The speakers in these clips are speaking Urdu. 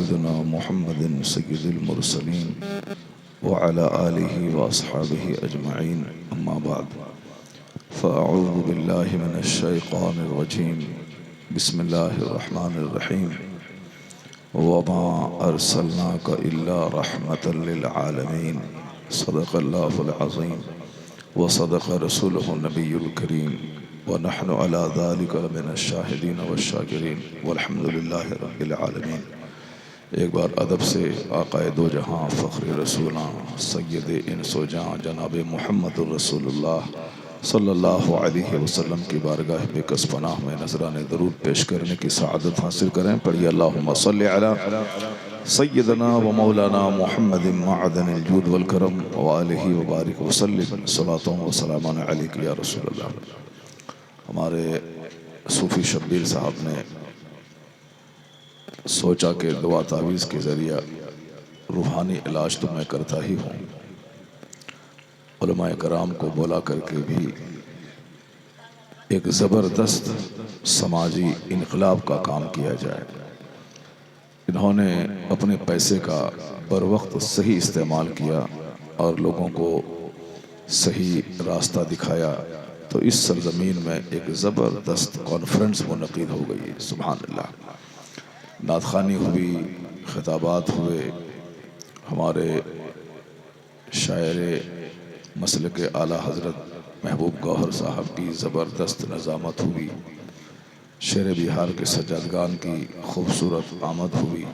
سيدنا محمد سيد المرسلين وعلى آله وأصحابه أجمعين. أما بعد، فأعوذ بالله من الشيطان الرجيم. بسم الله الرحمن الرحيم. وما أرسلناك إلا رحمة للعالمين. صدق الله العظيم وصدق رسوله النبي الكريم، ونحن على ذلك من الشاهدين والشاكرين والحمد لله رب العالمین. ایک بار ادب سے آقائے دو جہاں فخر رسولاں سید انس و جاں جناب محمد الرسول اللہ صلی اللہ علیہ وسلم کی بارگاہ بے کس پناہ میں نذران درود پیش کرنے کی سعادت حاصل کریں. پڑھیے اللہم صلی علی سیدنا و مولانا محمد معدن الجود والکرم وآلہ وبارک وسلم صلاۃ و سلام علیک یا رسول اللہ. ہمارے صوفی شبیر صاحب نے سوچا کہ دعا تعویذ کے ذریعہ روحانی علاج تو میں کرتا ہی ہوں، علماء کرام کو بولا کر کے بھی ایک زبردست سماجی انقلاب کا کام کیا جائے. انہوں نے اپنے پیسے کا بر وقت صحیح استعمال کیا اور لوگوں کو صحیح راستہ دکھایا، تو اس سرزمین میں ایک زبردست کانفرنس منعقد ہو گئی. سبحان اللہ. نعت خوانی ہوئی، خطابات ہوئے، ہمارے شاعر مسلک اعلیٰ حضرت محبوب گوہر صاحب کی زبردست نظامت ہوئی، شیر بہار کے سجادگان کی خوبصورت آمد ہوئی.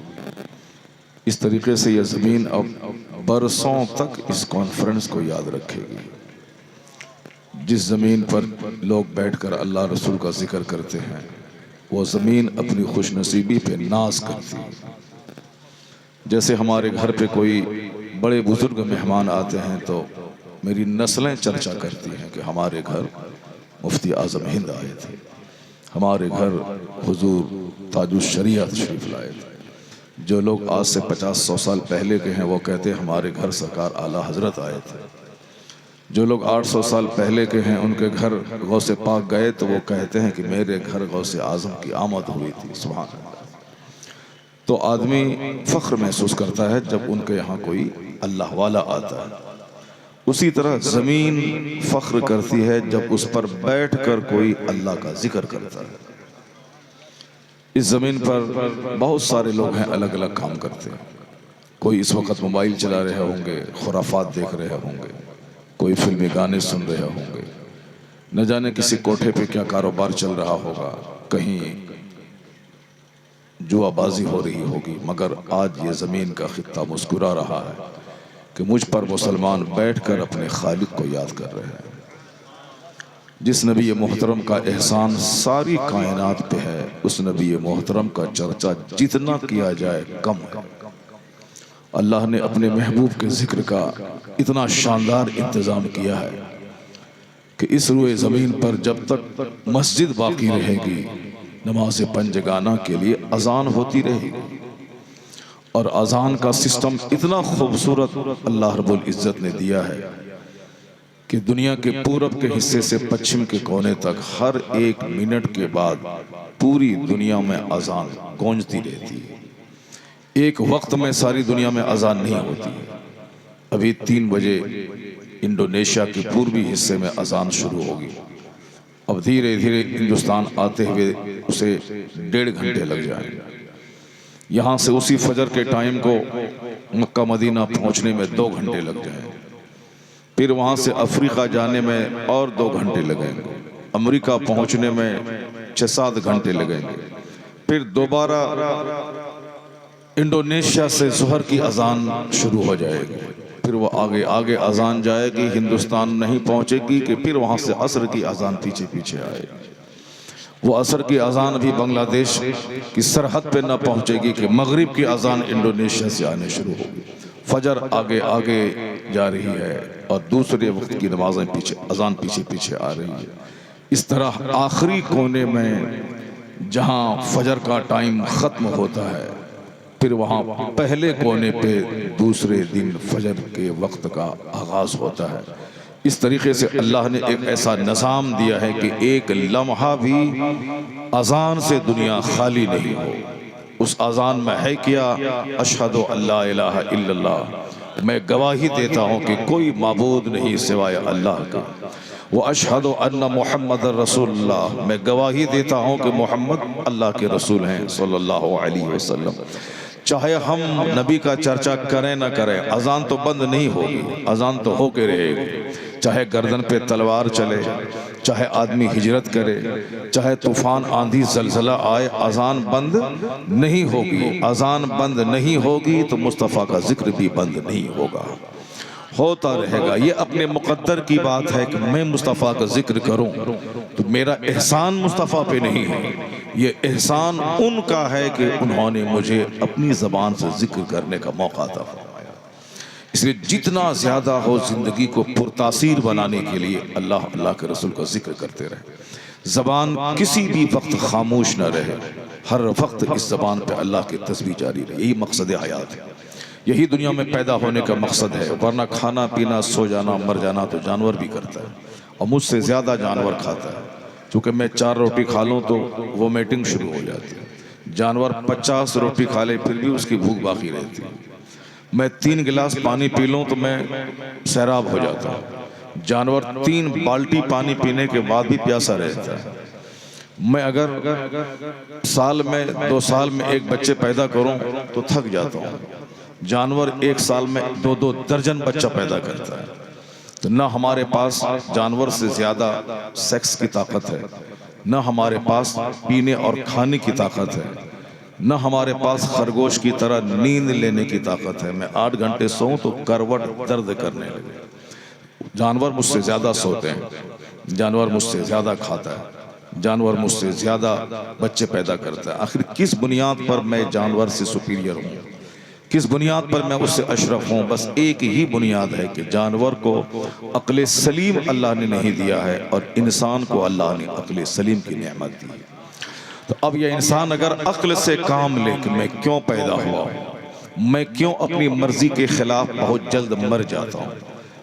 اس طریقے سے یہ زمین اب برسوں تک اس کانفرنس کو یاد رکھے گی. جس زمین پر لوگ بیٹھ کر اللہ رسول کا ذکر کرتے ہیں، وہ زمین اپنی خوش نصیبی پہ ناز کرتی ہے. جیسے ہمارے گھر پہ کوئی بڑے بزرگ مہمان آتے ہیں تو میری نسلیں چرچا کرتی ہیں کہ ہمارے گھر مفتی اعظم ہند آئے تھے، ہمارے گھر حضور تاج الشریعہ تشریف لائے تھے. جو لوگ آج سے 50-100 سال پہلے کے ہیں وہ کہتے ہیں ہمارے گھر سرکار اعلیٰ حضرت آئے تھے. جو لوگ 800 سال پہلے کے ہیں ان کے گھر غوث پاک گئے تو وہ کہتے ہیں کہ میرے گھر غوث اعظم کی آمد ہوئی تھی. سبحان اللہ. تو آدمی فخر محسوس کرتا ہے جب ان کے یہاں کوئی اللہ والا آتا ہے. اسی طرح زمین فخر کرتی ہے جب اس پر بیٹھ کر کوئی اللہ کا ذکر کرتا ہے. اس زمین پر بہت سارے لوگ ہیں، الگ الگ کام کرتے ہیں. کوئی اس وقت موبائل چلا رہے ہوں گے، خرافات دیکھ رہے ہوں گے، کوئی فلمی گانے سن رہے ہوں گے، نہ جانے کسی کوٹھے پہ کیا کاروبار چل رہا ہوگا، کہیں جوا بازی ہو رہی ہوگی. مگر آج یہ زمین کا خطہ مسکرا رہا ہے کہ مجھ پر مسلمان بیٹھ کر اپنے خالق کو یاد کر رہے ہیں. جس نبی محترم کا احسان ساری کائنات پہ ہے، اس نبی محترم کا چرچا جتنا کیا جائے کم ہے. اللہ نے اپنے محبوب کے ذکر کا اتنا شاندار انتظام کیا ہے کہ اس روئے زمین پر جب تک مسجد باقی رہے گی، نماز پنجگانہ کے لیے اذان ہوتی رہے گی. اور اذان کا سسٹم اتنا خوبصورت اللہ رب العزت نے دیا ہے کہ دنیا کے پورب کے حصے سے پچھم کے کونے تک ہر 1 منٹ کے بعد پوری دنیا میں اذان گونجتی رہتی ہے. ایک وقت میں ساری دنیا میں اذان نہیں ہوتی. ابھی 3 بجے انڈونیشیا کے پوربی حصے میں اذان شروع ہوگی. اب دھیرے دھیرے ہندوستان آتے ہوئے اسے 1.5 گھنٹے لگ جائیں گے. یہاں سے اسی فجر کے ٹائم کو مکہ مدینہ پہنچنے میں 2 گھنٹے لگ جائیں گے. پھر وہاں سے افریقہ جانے میں اور 2 گھنٹے لگیں گے. امریکہ پہنچنے میں 6-7 گھنٹے لگیں گے. پھر دوبارہ انڈونیشیا سے ظہر کی اذان شروع ہو جائے گی. پھر وہ آگے آگے اذان جائے گی، ہندوستان نہیں پہنچے گی کہ پھر وہاں سے عصر کی اذان پیچھے پیچھے آئے گی. وہ عصر کی اذان بھی بنگلہ دیش کی سرحد پہ نہ پہنچے گی کہ مغرب کی اذان انڈونیشیا سے آنے شروع ہوگی. فجر آگے آگے جا رہی ہے اور دوسرے وقت کی نمازیں اذان پیچھے پیچھے آ رہی ہے. اس طرح آخری کونے میں جہاں فجر کا ٹائم ختم ہوتا ہے، پھر وہاں پہلے کونے پہ دوسرے دن فجر کے وقت کا آغاز ہوتا ہے. اس طریقے سے اللہ نے ایک ایسا نظام دیا ہے کہ ایک لمحہ بھی اذان سے دنیا خالی نہیں ہو. اس اذان میں ہے کیا؟ اشہد ان لا الہ الا اللہ، میں گواہی دیتا ہوں کہ کوئی معبود نہیں سوائے اللہ کے، واشہد ان محمد رسول اللہ، میں گواہی دیتا ہوں کہ محمد اللہ کے رسول ہیں صلی اللہ علیہ وسلم۔ چاہے ہم نبی کا چرچا کریں نہ کریں، اذان تو بند نہیں ہوگی، اذان تو ہو کے رہے گی، چاہے گردن پہ تلوار چلے، چاہے آدمی ہجرت کرے، چاہے طوفان آندھی زلزلہ آئے، اذان بند نہیں ہوگی۔ اذان بند نہیں ہوگی تو مصطفیٰ کا ذکر بھی بند نہیں ہوگا، ہوتا رہے گا۔ یہ اپنے مقدر کی بات ہے کہ میں مصطفیٰ کا ذکر کروں تو میرا احسان مصطفیٰ پہ نہیں ہے، یہ احسان ان کا ہے کہ انہوں نے مجھے اپنی زبان سے ذکر کرنے کا موقع عطا فرمایا۔ اس لیے جتنا زیادہ ہو زندگی کو پرتاثیر بنانے کے لیے اللہ کے رسول کا ذکر کرتے رہے، زبان کسی بھی وقت خاموش نہ رہے، ہر وقت اس زبان پہ اللہ کی تسبیح جاری رہے، یہی مقصد حیات ہے، یہی دنیا میں پیدا ہونے کا مقصد ہے۔ ورنہ کھانا پینا سو جانا مر جانا تو جانور بھی کرتا ہے، اور مجھ سے زیادہ جانور کھاتا ہے، چونکہ میں 4 روٹی کھا لوں تو وومیٹنگ شروع ہو جاتی ہے، جانور 50 روٹی کھا لے پھر بھی اس کی بھوک باقی رہتی ہے، میں 3 گلاس پانی پی لوں تو میں سیراب ہو جاتا ہوں، جانور 3 بالٹی پانی پینے کے بعد بھی پیاسا رہتا ہے۔ میں اگر سال میں 2 سال میں 1 بچے پیدا کروں تو تھک جاتا ہوں، جانور 1 سال میں 2 درجن بچہ پیدا کرتا ہے۔ تو نہ ہمارے پاس جانور سے زیادہ سیکس کی طاقت ہے، نہ ہمارے پاس پینے اور کھانے کی طاقت ہے، نہ ہمارے پاس خرگوش کی طرح نیند لینے کی طاقت ہے۔ میں 8 گھنٹے سوؤں تو کروٹ درد کرنے لگے۔ جانور مجھ سے زیادہ سوتے ہیں، جانور مجھ سے زیادہ کھاتا ہے، جانور مجھ سے زیادہ بچے پیدا کرتا ہے۔ آخر کس بنیاد پر میں جانور سے سپیریئر ہوں؟ کس بنیاد پر میں اس سے اشرف ہوں؟ بس ایک ہی بنیاد ہے کہ جانور کو عقل سلیم اللہ نے نہیں دیا ہے، اور انسان کو اللہ نے عقل سلیم کی نعمت دی ہے۔ تو اب یہ انسان اگر عقل سے کام لے کہ میں کیوں پیدا ہوا ہوں، میں کیوں اپنی مرضی کے خلاف بہت جلد مر جاتا ہوں،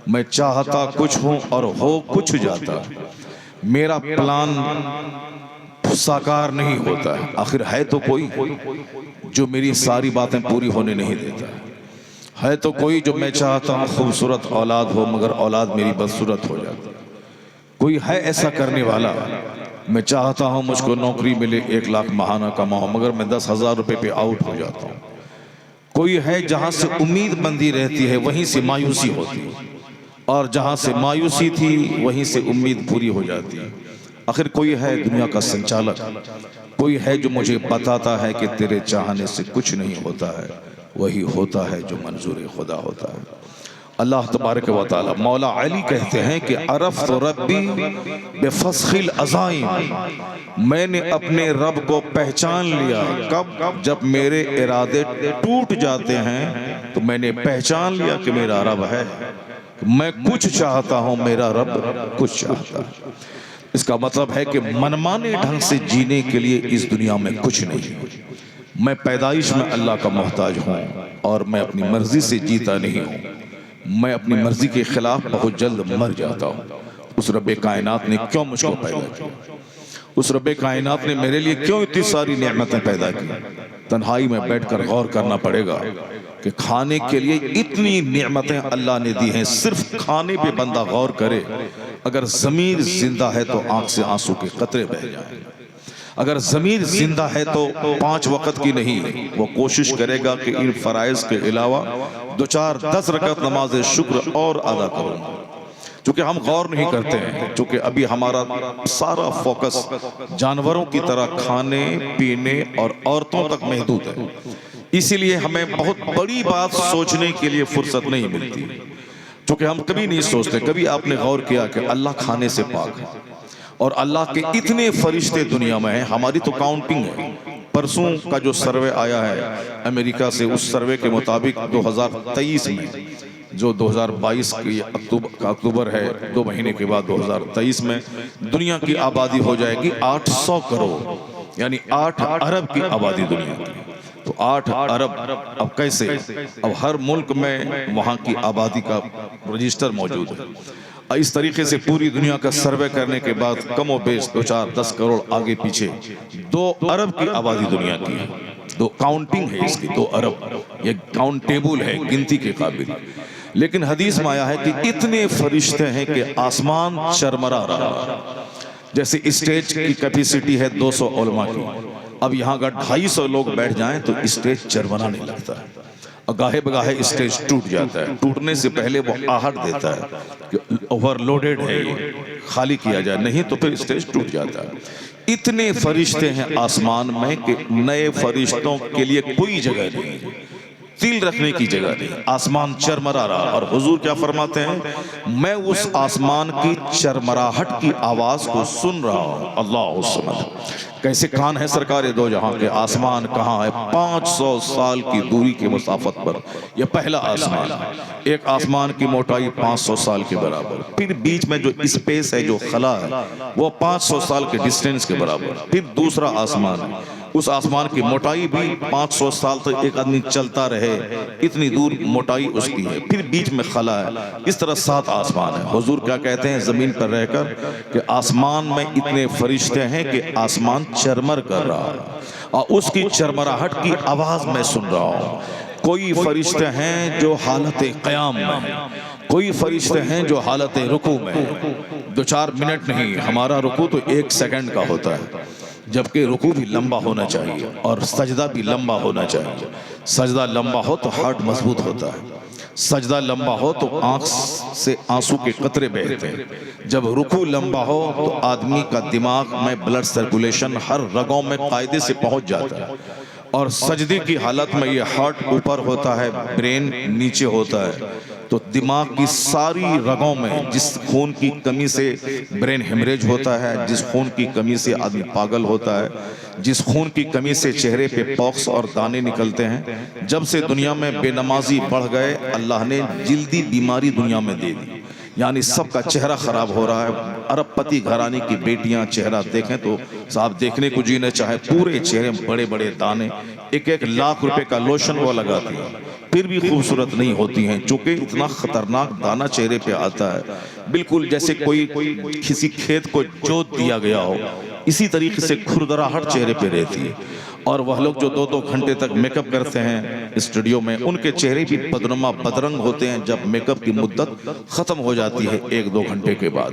میں چاہتا کچھ ہوں اور ہو کچھ جاتا، میرا پلان ساکار نہیں ہوتا ہے، آخر ہے تو کوئی جو میری ساری باتیں پوری ہونے نہیں دیتا ہے تو کوئی جو میں چاہتا ہوں خوبصورت اولاد ہو مگر اولاد میری بدصورت ہو جاتی، کوئی ہے ایسا کرنے والا؟ میں چاہتا ہوں مجھ کو نوکری ملے 1 لاکھ ماہانہ کماؤں مگر میں 10,000 روپے پہ آؤٹ ہو جاتا ہوں، کوئی ہے جہاں سے امید بندی رہتی ہے وہیں سے مایوسی ہوتی ہے، اور جہاں سے مایوسی تھی وہیں سے امید پوری ہو جاتی ہے۔ آخر کوئی ہے دنیا کا سنچالک، کوئی ہے جو مجھے بتاتا ہے کہ تیرے چاہنے سے کچھ نہیں ہوتا ہے، وہی ہوتا ہے جو منظور خدا ہوتا ہے۔ اللہ تبارک و تعالی مولا علی کہتے ہیں کہ عرفت ربی بفسخ العزائم، میں نے اپنے رب کو پہچان لیا۔ کب؟ جب میرے ارادے ٹوٹ جاتے ہیں تو میں نے پہچان لیا کہ میرا رب ہے، میں کچھ چاہتا ہوں میرا رب کچھ چاہتا ہے۔ اس کا مطلب ہے کہ منمانے ڈھنگ سے جینے کے لیے اس دنیا میں کچھ نہیں، میں پیدائش میں اللہ کا محتاج ہوں اور میں اپنی مرضی سے جیتا نہیں ہوں، میں اپنی مرضی کے خلاف بہت جلد مر جاتا ہوں۔ اس رب کائنات نے کیوں مجھ کو پیدا کیا؟ اس رب کائنات نے میرے لیے کیوں اتنی ساری نعمتیں پیدا کی؟ تنہائی میں بیٹھ کر غور کرنا پڑے گا کہ کھانے کے لیے اتنی نعمتیں اللہ نے دی ہیں، صرف کھانے پہ بندہ غور کرے، اگر ضمیر زندہ ہے تو آنکھ سے آنسو کے قطرے بہہ جائیں، اگر ضمیر زندہ ہے تو 5 وقت کی نہیں، وہ کوشش کرے گا کہ ان فرائض کے علاوہ 2-4-10 رکعت نماز شکر اور ادا کروں، چونکہ ہم غور نہیں کرتے ہیں، چونکہ ابھی ہمارا سارا فوکس جانوروں کی طرح کھانے پینے اور عورتوں تک محدود ہے، اسی لیے ہمیں بہت بڑی بات سوچنے کے لیے فرصت نہیں ملتی، چونکہ ہم کبھی نہیں سوچتے۔ کبھی آپ نے غور کیا کہ اللہ کھانے سے پاک ہے اور اللہ کے اتنے فرشتے دنیا میں ہیں، ہماری تو کاؤنٹنگ ہے۔ پرسوں کا جو سروے آیا ہے امریکہ سے، اس سروے کے مطابق 2023 میں، جو 2022 کی اکتوبر ہے، 2 مہینے کے بعد 2023 میں دنیا کی آبادی ہو جائے گی 800 کروڑ، یعنی 8 ارب کی آبادی دنیا کی۔ تو 8 ارب اب کیسے؟ اب ہر ملک میں وہاں کی آبادی کا رجسٹر موجود ہے۔ اس طریقے سے پوری دنیا کا سروے کرنے کے بعد کم و بیش 2-4-10 کروڑ آگے پیچھے 2 ارب کی آبادی دنیا کی ہے۔ کاؤنٹنگ ہے اس کی 2 ارب، یہ کاؤنٹیبل ہے، گنتی کے قابل. لیکن حدیث میں آیا ہے کہ اتنے فرشتے ہیں کہ آسمان چرمرا رہا. جیسے اسٹیج کی کیپیسٹی ہے 200 علماء کی، اب یہاں اگر 250 لوگ بیٹھ جائیں تو اسٹیج چرمرانے لگتا ہے، اور گاہے بگاہے اسٹیج ٹوٹ جاتا ہے. ٹوٹنے سے پہلے وہ آہٹ دیتا ہے کہ اوور لوڈڈ ہے، یہ خالی کیا جائے، نہیں تو پھر اسٹیج ٹوٹ جاتا ہے. اتنے فرشتے ہیں آسمان میں کہ نئے فرشتوں کے لیے کوئی جگہ نہیں ہے، تل رکھنے کی جگہ نہیں. آسمان چرمرا رہا. اور حضور کیا فرماتے ہیں؟ میں اس آسمان کی چرمراہٹ کی آواز کو سن رہا ہوں. اللہ الصمد. کیسے کان ہے سرکار دو جہاں کے؟ آسمان کہاں ہے؟ 500 سال کی دوری کے مسافت پر یہ پہلا آسمان ہے. ایک آسمان کی موٹائی 500 سال کے برابر، پھر بیچ میں جو اسپیس ہے، جو خلا ہے، وہ 500 سال کے ڈسٹینس کے برابر. پھر دوسرا آسمان ہے، اس آسمان کی موٹائی بھی 500 سال تک ایک آدمی چلتا رہے، اتنی دور موٹائی اس کی ہے. پھر بیچ میں خلا ہے. اس طرح 7 آسمان ہیں. حضور کیا کہتے ہیں زمین پر رہ کر کہ آسمان میں اتنے فرشتے ہیں کہ آسمان چرمر کر رہا ہے، اور اس کی چرمراہٹ کی آواز میں سن رہا ہوں. کوئی فرشتے ہیں جو حالت قیام میں ہیں، کوئی فرشتے ہیں جو حالت رکوع میں ہیں. 2-4 منٹ نہیں، ہمارا رکوع تو 1 سیکنڈ کا ہوتا ہے، جبکہ رکوع بھی لمبا ہونا چاہیے اور سجدہ بھی لمبا ہونا چاہیے. سجدہ لمبا ہو تو ہارٹ مضبوط ہوتا ہے، سجدہ لمبا ہو تو آنکھ سے آنسو کے قطرے بہتے ہیں. جب رکوع لمبا ہو تو آدمی کا دماغ میں بلڈ سرکولیشن ہر رگوں میں قاعدے سے پہنچ جاتا ہے. اور سجدے کی حالت میں یہ ہارٹ اوپر ہوتا ہے، برین نیچے ہوتا ہے، تو دماغ کی ساری رگوں میں جس خون کی کمی سے برین ہیمریج ہوتا ہے، جس خون کی کمی سے آدمی پاگل ہوتا ہے، جس خون کی کمی سے چہرے پہ پوکس اور دانے نکلتے ہیں، جب سے دنیا میں بے نمازی بڑھ گئے، اللہ نے جلدی بیماری دنیا میں دے دی. یعنی سب کا چہرہ خراب ہو رہا ہے. ارب پتی گھرانے کی بیٹیاں چہرہ دیکھیں تو صاحب دیکھنے کو جی نہ چاہے، پورے چہرے میں بڑے بڑے دانے. 1-1 لاکھ روپے کا لوشن وہ لگاتی ہیں، پھر بھی خوبصورت نہیں ہوتی ہیں، چونکہ اتنا خطرناک دانہ چہرے پہ آتا ہے، بالکل جیسے کوئی کسی کھیت کو جوت دیا گیا ہو. اسی طریقے سے کھردراہٹ چہرے پہ رہتی ہے. اور وہ لوگ جو 2-2 گھنٹے تک میک اپ کرتے ہیں اسٹوڈیو میں، ان کے چہرے بھی بدنما بدرنگ ہوتے ہیں جب میک اپ کی مدت ختم ہو جاتی ہے 1-2 گھنٹے کے بعد.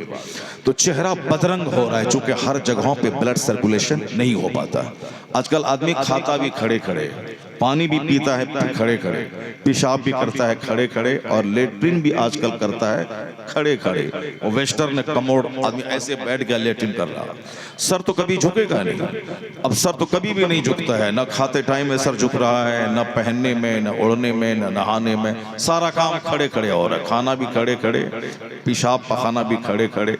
تو چہرہ بدرنگ ہو رہا ہے چونکہ ہر جگہوں پہ بلڈ سرکولیشن نہیں ہو پاتا. آج کل آدمی کھاتا بھی کھڑے کھڑے، پانی بھی پیتا ہے کھڑے کھڑے، پیشاب بھی کرتا ہے کھڑے کھڑے، اور لیٹرین بھی آج کل کرتا ہے کھڑے کھڑے. وہ ویسٹرن کموڈ آدمی ایسے بیٹھ گیا لیٹرین کر رہا. سر تو کبھی جھکے گا نہیں. اب سر تو کبھی بھی نہیں جھکتا ہے، نہ کھاتے ٹائم میں سر جھک رہا ہے، نہ پہننے میں، نہ اڑنے میں، نہ نہانے میں. سارا کام کھڑے کھڑے ہو رہا ہے. کھانا بھی کھڑے کھڑے، پیشاب پخانا بھی کھڑے کھڑے،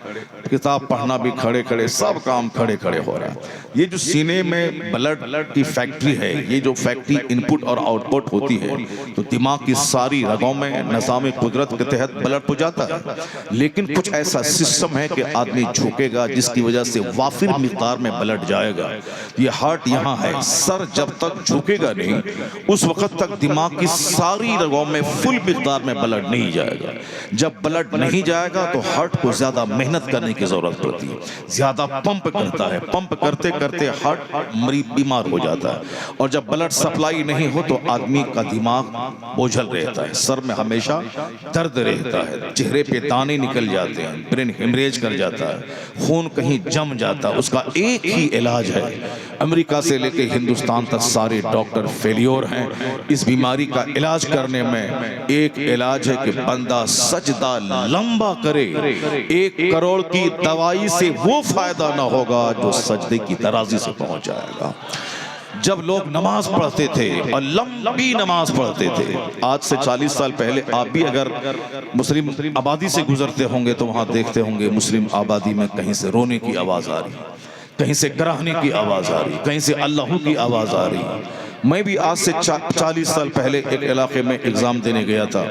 کتاب پڑھنا بھی کھڑے کھڑے، سب کام کھڑے کھڑے ہو رہا ہے. یہ جو سینے میں بلڈ کی فیکٹری ہے، یہ جو فیکٹری انپٹ اور آؤٹ پٹ ہوتی ہے، تو دماغ کی ساری رگوں میں نظام قدرت کے تحت بلڈ پہنچ جاتا ہے. لیکن کچھ ایسا سسٹم ہے کہ آدمی جھکے گا جس کی وجہ سے وافر مقدار میں بلڈ جائے گا. یہ ہارٹ یہاں ہے، سر جب تک جھکے گا نہیں اس وقت تک دماغ کی ساری رگوں میں فل مقدار میں بلڈ نہیں جائے گا. جب بلڈ نہیں جائے گا تو ہارٹ کو زیادہ محنت کرنے کی ضرورت پڑتی ہے، زیادہ پمپ کرتا ہے. پمپ کرتے کرتے ہارٹ مریض بیمار ہو جاتا ہے. اور جب بلڈ سپلائی نہیں ہو تو آدمی کا دماغ بوجھل رہتا ہے، سر میں ہمیشہ درد رہتا ہے، چہرے پہ دانے نکل جاتے ہیں، برین ہیمریج کر جاتا ہے، خون کہیں جم جاتا ہے. اس کا ایک ہی علاج ہے. امریکہ سے لے کے ہندوستان تک سارے ڈاکٹر فیلیور ہیں اس بیماری کا علاج کرنے میں. ایک علاج ہے کہ بندہ سجدہ لمبا کرے. 1 کروڑ کی دوائی سے وہ فائدہ نہ ہوگا جو سجدے کی درازی سے پہنچ جائے گا. جب لوگ نماز پڑھتے تھے اور لمبی نماز پڑھتے تھے، آج سے 40 سال پہلے آپ بھی اگر مسلم آبادی سے گزرتے ہوں گے تو وہاں دیکھتے ہوں گے مسلم آبادی میں کہیں سے رونے کی آواز آ رہی، کہیں سے گراہنے کی آواز آ رہی، کہیں سے اللہ کی آواز آ رہی. میں بھی آج سے 40 سال پہلے ایک علاقے میں ایگزام دینے گیا تھا.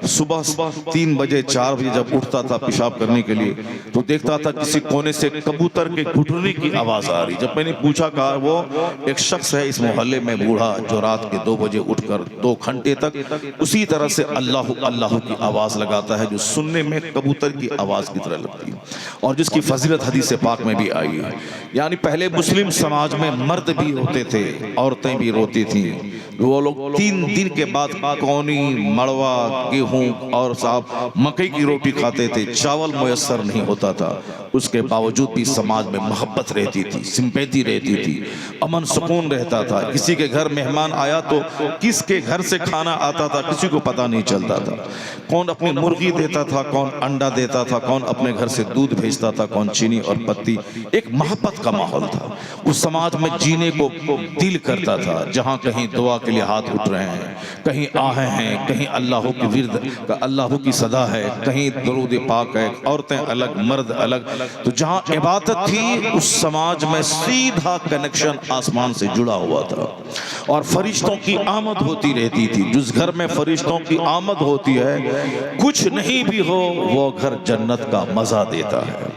صبح 3 بجے 4 بجے جب اٹھتا تھا پیشاب کرنے کے لیے تو دیکھتا تھا کسی کونے سے کبوتر کے گھٹنے کی آواز آ رہی. جب میں نے پوچھا کہا وہ ایک شخص ہے اس محلے میں بوڑھا جو رات کے 2 بجے اٹھ کر 2 گھنٹے تک اسی طرح سے اللہ اللہ کی آواز لگاتا ہے جو سننے میں کبوتر کی آواز کی طرح لگتی ہے، اور جس کی فضیلت حدیث پاک میں بھی آئی ہے. یعنی پہلے مسلم سماج میں مرد بھی ہوتے تھے، عورتیں بھی ہوتی تھیں وہ لوگ 3 دن کے بعد کونی، مڑوا، گیہوں اور صاحب مکئی کی روٹی کھاتے تھے، چاول میسر نہیں ہوتا تھا، اس کے باوجود بھی سماج میں محبت رہتی تھی، سمپیتی رہتی تھی، امن سکون رہتا تھا۔ کسی کے گھر مہمان آیا تو کس کے گھر سے کھانا آتا تھا کسی کو پتہ نہیں چلتا تھا، کون اپنی مرغی دیتا تھا، کون انڈا دیتا تھا، کون اپنے گھر سے دودھ بھیجتا تھا، کون چینی اور پتی۔ ایک محبت کا ماحول تھا، اس سماج میں جینے کو دل کرتا تھا، جہاں کہیں دعا کے لیے ہاتھ اٹھ رہے ہیں، کہیں آہیں ہیں، کہیں اللہ کی ورد، اللہ کی صدا ہے، کہیں درود پاک ہے، عورتیں الگ مرد الگ، تو جہاں عبادت تھی اس سماج میں سیدھا کنیکشن آسمان سے جڑا ہوا تھا، اور فرشتوں کی آمد ہوتی رہتی تھی۔ جس گھر میں فرشتوں کی آمد ہوتی ہے کچھ نہیں بھی ہو وہ گھر جنت کا مزہ دیتا ہے۔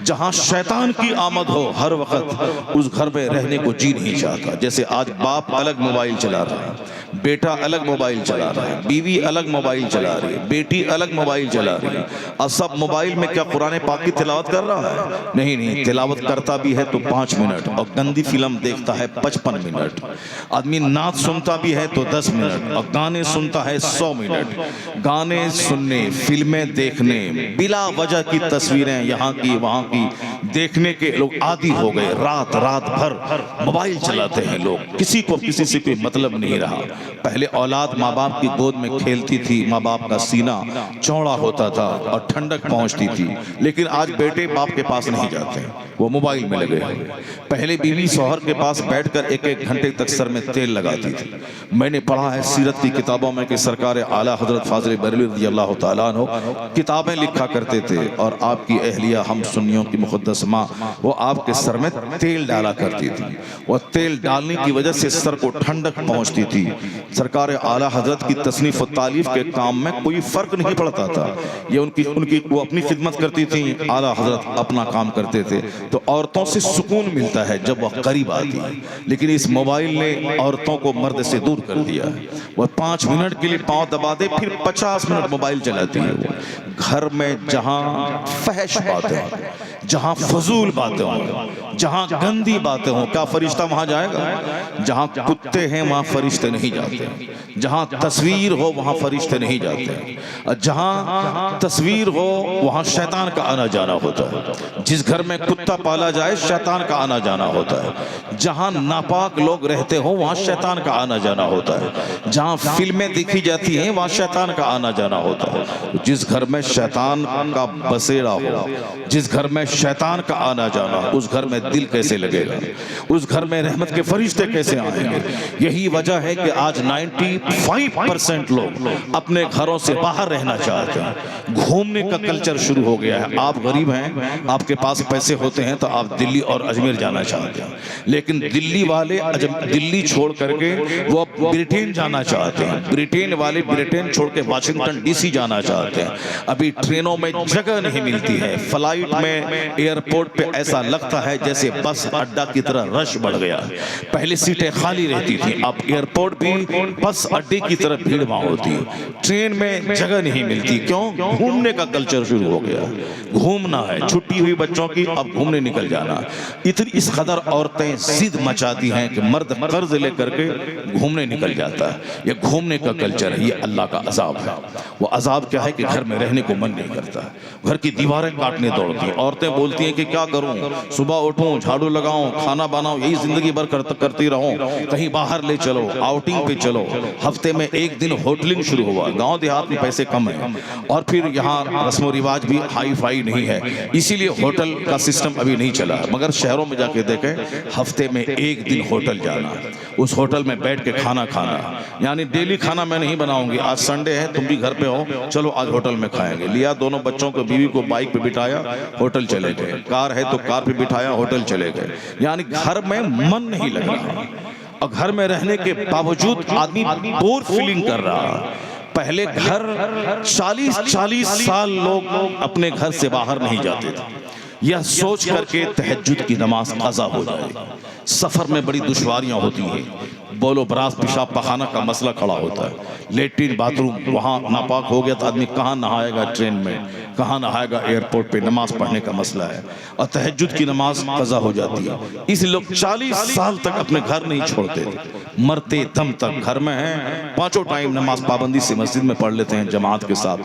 جہاں شیطان کی آمد ہو ہر وقت اس گھر میں رہنے کو جی نہیں چاہتا۔ جیسے آج باپ الگ موبائل چلا رہا ہے، بیٹا الگ موبائل چلا رہا ہے، بیوی الگ موبائل چلا رہی ہے، بیٹی الگ موبائل چلا رہی ہے، اور سب موبائل میں کیا قرآن پاک کی تلاوت کر رہا ہے؟ نہیں، تلاوت کرتا بھی ہے تو 5 منٹ، اور گندی فلم دیکھتا ہے 55 منٹ، آدمی نعت سنتا بھی ہے تو 10 منٹ، اور گانے سنتا ہے 100 منٹ۔ گانے سننے، فلمیں دیکھنے، بلا وجہ کی تصویریں یہاں کی وہاں کی دیکھنے کے لوگ عادی ہو گئے۔ رات بھر موبائل چلاتے ہیں لوگ، کسی کو کسی سے کوئی مطلب نہیں رہا۔ پہلے اولاد ماں باپ کی گود میں کھیلتی تھی، ماں باپ کا سینہ چوڑا ہوتا تھا اور ٹھنڈک پہنچتی تھی، لیکن آج بیٹے باپ کے پاس نہیں جاتے، وہ موبائل میں لگے ہیں۔ پہلے بیوی شوہر کے پاس بیٹھ کر 1 گھنٹے تک سر میں تیل لگاتی تھی۔ میں نے پڑھا ہے سیرت کی کتابوں میں کہ سرکار اعلیٰ حضرت فاضل بریلوی رضی اللہ تعالیٰ عنہ کتابیں لکھا کرتے تھے، اور آپ کی اہلیہ ہم سنیوں کی مقدس ماں وہ آپ کے سر میں تیل ڈالا کرتی تھی، وہ تیل ڈالنے کی وجہ سے سر کو ٹھنڈک پہنچتی تھی۔ سرکار اعلیٰ حضرت کی تصنیف و تالیف کے کام میں کوئی فرق نہیں پڑتا تھا، یہ ان کی وہ اپنی خدمت کرتی تھیں، اعلیٰ حضرت اپنا کام کرتے تھے۔ تو عورتوں سے سکون ملتا ہے جب وہ قریب آتی ہے، لیکن اس موبائل نے عورتوں کو مرد سے دور کر دیا ہے۔ وہ 5 منٹ کے لیے پاؤں دبا دے پھر 50 منٹ موبائل چلاتی ہے۔ وہ گھر میں جہاں فحش باتیں، جہاں فضول باتیں ہوں، جہاں گندی باتیں ہوں، کیا فرشتہ وہاں جائے گا؟ جہاں کتے ہیں وہاں فرشتے نہیں جاتے، جہاں تصویر ہو وہاں فرشتے نہیں جاتے، جہاں تصویر ہو وہاں شیطان کا آنا جانا ہوتا ہے۔ جس گھر میں کتا پالا جائے شیطان کا آنا جانا ہوتا ہے، جہاں ناپاک لوگ رہتے ہوں وہاں شیطان کا آنا جانا ہوتا ہے، جہاں فلمیں دیکھی جاتی ہیں وہاں شیطان کا آنا جانا ہوتا ہے۔ جس گھر میں شیطان کا بسیرا ہو، جس گھر میں شیطان کا آنا جانا، اس گھر میں دل کیسے لگے گا؟ اس گھر میں رحمت کے فرشتے کیسے آئیں گے؟ یہی وجہ ہے کہ آج 95% لوگ اپنے گھروں سے باہر رہنا چاہتے ہیں۔ گھومنے کا کلچر شروع ہو گیا ہے۔ آپ غریب ہیں، آپ کے پاس پیسے ہوتے ہیں تو آپ دلی اور اجمیر جانا چاہتے ہیں، لیکن دلی والے دلی چھوڑ کر کے وہ برٹین جانا چاہتے ہیں، برٹین والے برٹین چھوڑ کے واشنگٹن ڈی سی جانا چاہتے ہیں۔ ابھی ٹرینوں میں جگہ نہیں ملتی ہے، فلائٹ میں ایئرپورٹ پہ ایسا لگتا ہے جیسے بس اڈا کی طرح رش بڑھ گیا۔ پہلے سیٹیں خالی رہتی تھی، اب ایئرپورٹ بھی بس اڈے کی طرح بھیڑ وہاں ہوتی ہے۔ ٹرین میں جگہ نہیں ملتی، کیوں؟ گھومنے کا کلچر شروع ہو گیا۔ گھومنا ہے، چھٹی ہوئی بچوں کی، اب گھومنے نکل جانا۔ اس قدر عورتیں ضد مچاتی ہیں کہ مرد قرض لے کر کے گھومنے نکل جاتا ہے۔ یہ گھومنے کا کلچر ہے، یہ اللہ کا عذاب ہے۔ وہ عذاب کیا ہے کہ گھر میں رہنے کو من نہیں کرتا، گھر کی دیواریں کاٹنے دوڑتی ہیں۔ عورتیں بولتی ہیں کہ کیا کروں، صبح اٹھوں، جھاڑو لگاؤں، کھانا بناؤں، یہی زندگی بھر کرتی رہوں، کہیں باہر لے چلو، آؤٹنگ پہ چلو۔ ہفتے میں 1 دن ہوٹلنگ شروع ہوا۔ گاؤں دیہات میں پیسے کم ہیں، اور پھر یہاں رسم و رواج بھی ہائی فائی نہیں ہے، اسی لیے ہوٹل کا سسٹم ابھی نہیں چلا۔ مگر شہروں میں جا کے دیکھیں، ہفتے میں 1 دن ہوٹل جانا، اس ہوٹل میں بیٹھ کے کھانا کھانا، یعنی ڈیلی کھانا میں نہیں بناؤں گی، آج سنڈے ہے تم بھی گھر پہ ہو، چلو آج ہوٹل میں کھائیں گے۔ لیا دونوں بچوں کو، بیوی کو بائک پہ بٹھایا، ہوٹل چلے گئے، کار ہے تو کار پہ بٹھایا، ہوٹل چلے گئے۔ یعنی گھر میں من نہیں لگ رہا، اور گھر میں رہنے کے باوجود آدمی بور فیلنگ کر رہا۔ پہلے گھر 40 سال لوگ اپنے گھر سے باہر نہیں جاتے تھے، یہ سوچ کر کے تہجد کی نماز قضا ہو جائے۔ سفر میں بڑی دشواریاں ہوتی ہیں، بول و براز پیشاب پخانہ کا مسئلہ کھڑا ہوتا ہے، لیٹرین باتھ روم وہاں ناپاک ہو گیا تو آدمی کہاں نہائے گا ٹرین میں، کہاں نہائے گا ایئرپورٹ پہ، نماز پڑھنے کا مسئلہ ہے، اور تہجد کی نماز قضا ہو جاتی ہے۔ اس لیے لوگ 40 سال تک اپنے گھر نہیں چھوڑتے، مرتے دم تک گھر میں ہیں، 5 ٹائم نماز پابندی سے مسجد میں پڑھ لیتے ہیں جماعت کے ساتھ،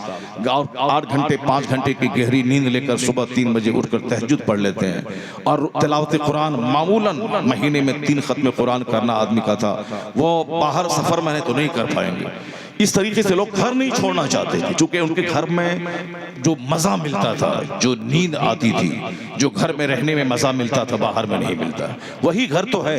8 گھنٹے 5 گھنٹے کی گہری نیند لے کر صبح 3 بجے اٹھ کر تہجد پڑھ لیتے ہیں، اور تلاوت قرآن معمولاً مہینے میں 3 ختم قرآن کرنا آدمی کا تھا، وہ باہر سفر میں تو نہیں کر پائیں گے۔ اس طریقے سے لوگ گھر نہیں چھوڑنا چاہتے تھے، چونکہ ان کے گھر میں جو مزہ ملتا تھا، جو نیند آتی تھی، جو گھر میں رہنے میں مزہ ملتا تھا باہر میں نہیں ملتا۔ وہی گھر تو ہے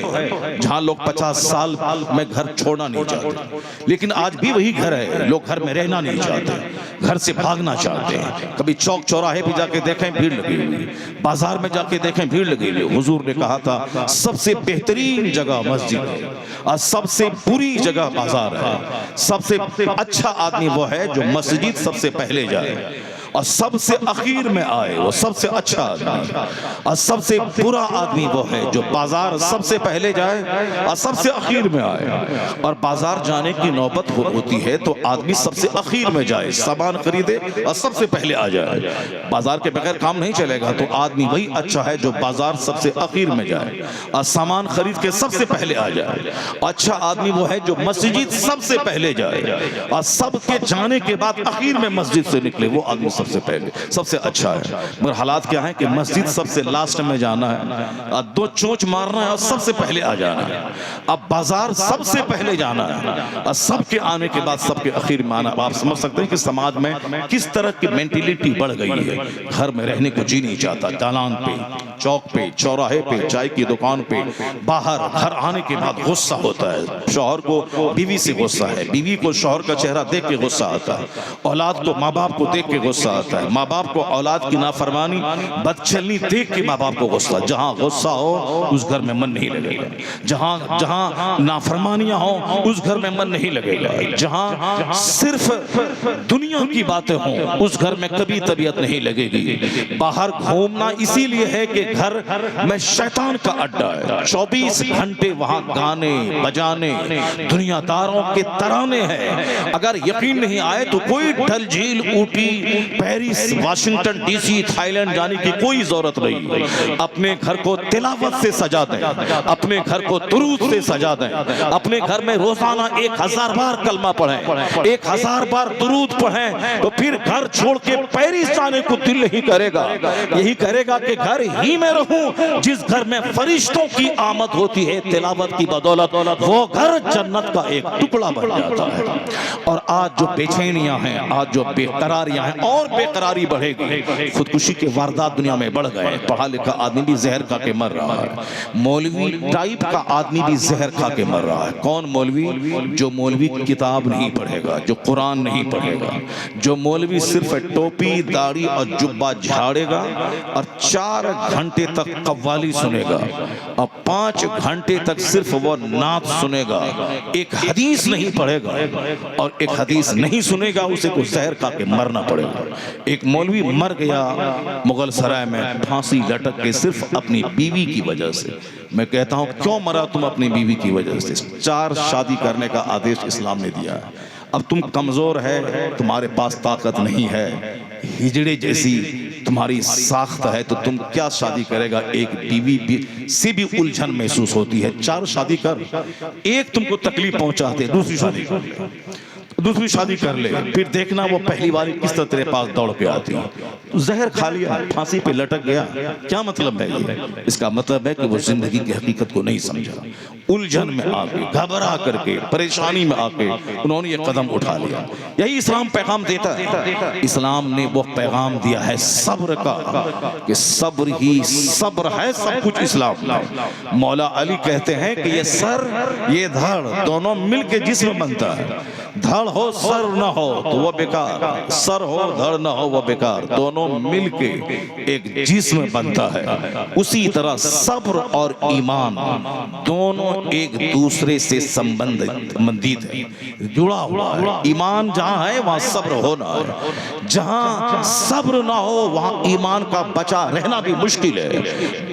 جہاں لوگ 50 سال میں گھر چھوڑنا نہیں چاہتے، لیکن آج بھی وہی گھر ہے، لوگ گھر میں رہنا نہیں چاہتے، گھر سے بھاگنا چاہتے ہیں۔ کبھی چوک چوراہے پہ جا کے دیکھیں بھیڑ لگی ہوئی، بازار میں جا کے دیکھیں بھیڑ لگی ہوئی۔ حضور نے کہا تھا سب سے بہترین جگہ مسجد ہے اور سب سے بری جگہ بازار ہے، سب سے اچھا آدمی وہ ہے جو مسجد سب سے پہلے جائے اور سب سے اخیر میں آئے، وہ سب سے اچھا آدمی، اور سب سے برا آدمی وہ ہے جو بازار سب سے پہلے جائے اور سب سے اخیر میں آئے۔ اور بازار جانے کی نوبت ہوتی ہے تو آدمی سب سے اخیر میں جائے، سامان خریدے اور سب سے پہلے آ جائے۔ بازار کے بغیر کام نہیں چلے گا، تو آدمی وہی اچھا ہے جو بازار سب سے اخیر میں جائے اور سامان خرید کے سب سے پہلے آ جائے۔ اچھا آدمی وہ ہے جو مسجد سب سے پہلے جائے اور سب کے جانے کے بعد اخیر میں مسجد سے نکلے، وہ آدمی سب سے پہلے سب سے اچھا ہے۔ مگر حالات کیا ہیں کہ مسجد سب سے لاسٹ میں جانا ہے اور 2 چونچ مارنا ہے اور سب سے پہلے آ جانا ہے۔ اب بازار سب سے پہلے جانا ہے اور سب کے آنے کے بعد سب کے اخیر میں آنا۔ آپ سمجھ سکتے ہیں کہ سماج میں کس طرح کی مینٹیلیٹی بڑھ گئی ہے۔ گھر میں رہنے کو جی نہیں چاہتا، دالان پہ، چوک پہ، چوراہے پہ، چائے کی دکان پہ، باہر گھر آنے کے بعد غصہ ہوتا ہے۔ شوہر کو بیوی سے غصہ ہے، بیوی کو شوہر کا چہرہ دیکھ کے غصہ آتا ہے، اولاد کو ماں باپ کو دیکھ کے غصہ آتا ہے، ماں باپ کو اولاد کی نافرمانی بدچلنی دیکھ کے ماں باپ کو غصہ۔ جہاں غصہ ہو اس گھر میں من نہیں لگے گا، جہاں نافرمانیاں ہوں اس گھر میں من نہیں لگے گا، جہاں صرف دنیا کی باتیں ہوں اس گھر میں کبھی طبیعت نہیں لگے گی۔ باہر گھومنا اسی لیے ہے کہ گھر میں شیطان کا اڈا ہے، 24 گھنٹے وہاں گانے بجانے دنیا داروں کے ترانے ہیں۔ اگر یقین نہیں آئے تو کوئی ڈل جھیل، Ooty, Paris, Washington D C, Thailand جانے کی کوئی ضرورت نہیں۔ اپنے گھر کو تلاوت سے سجا دیں، اپنے گھر کو درود سے سجا دیں، اپنے گھر میں روزانہ 1000 بار کلمہ پڑھیں، 1000 بار درود پڑھیں، تو پھر گھر چھوڑ کے پیرس جانے کو دل نہیں کرے گا۔ یہی کرے گا کہ گھر ہی میں رہوں۔ جس گھر میں فرشتوں کی آمد ہوتی ہے تلاوت کی بدولت، وہ گھر جنت کا ایک ٹکڑا بن جاتا ہے۔ اور آج جو بے چینیاں ہیں، آج جو بے قراریاں ہیں، اور بے قراری بڑھے گی۔ خودکشی کے واردات دنیا میں بڑھ گئے، پڑھا لکھا آدمی بھی زہر کھا کے مر رہا ہے، مولوی ٹائپ کا آدمی بھی زہر کھا کے مر رہا ہے۔ کون مولوی؟ جو مولوی کتاب نہیں پڑھے گا، جو قرآن نہیں پڑھے گا، جو مولوی صرف ٹوپی داڑھی اور جبہ جھاڑے گا اور 4 گھنٹے تک قوالی سنے گا اور 5 گھنٹے تک صرف وہ نعت سنے گا، ایک حدیث نہیں پڑھے گا، اور ایک حدیث نہیں سنے گا اسے کو زہر کھا کے مرنا پڑے گا۔ ایک مولوی مر گیا مغل سرائے میں پھانسی لٹک کے صرف اپنی بیوی کی وجہ سے۔ میں کہتا ہوں کیوں مرا تم اپنی بیوی کی وجہ سے؟ 4 شادی کرنے کا آدیش اسلام نے دیا ہے۔ اب تم کمزور ہے، تمہارے پاس طاقت نہیں ہے، ہجڑے جیسی تمہاری ساخت ہے، تو تم کیا شادی کرے گا؟ ایک بیوی سے بھی الجھن محسوس ہوتی ہے، 4 شادی کر، ایک تم کو تکلیف پہنچاتے دوسری شادی کر لے، دوسری شادی کر لے، پھر دیکھنا وہ پہلی باری کس طرح تیرے پاس دوڑ کے آتی ہے۔ تو زہر کھا لیا، پھانسی پہ لٹک گیا، کیا مطلب ہے یہ؟ اس کا مطلب ہے کہ وہ زندگی کی حقیقت کو نہیں سمجھا، الجھن میں آ کے، گھبرا کر کے، پریشانی میں آ کے انہوں نے یہ قدم اٹھا لیا۔ یہی اسلام پیغام دیتا ہے۔ اسلام نے وہ پیغام دیا ہے صبر کا، کہ صبر ہی صبر ہے سب کچھ اسلام میں۔ مولا علی کہتے ہیں کہ یہ سر یہ دھڑ دونوں مل کے جسم بنتا ہے، دھڑ ہو سر نہ ہو تو وہ بیکار، سر ہو دھڑ نہ ہو وہ بیکار، دونوں مل کے ایک جسم بنتا ہے۔ اسی طرح صبر اور ایمان دونوں ایک دوسرے سے سمبندھت ہے، جڑا ہوا ہے۔ ایمان جہاں ہے وہاں صبر ہونا ہے، جہاں صبر نہ ہو وہاں ایمان کا بچا رہنا بھی مشکل ہے۔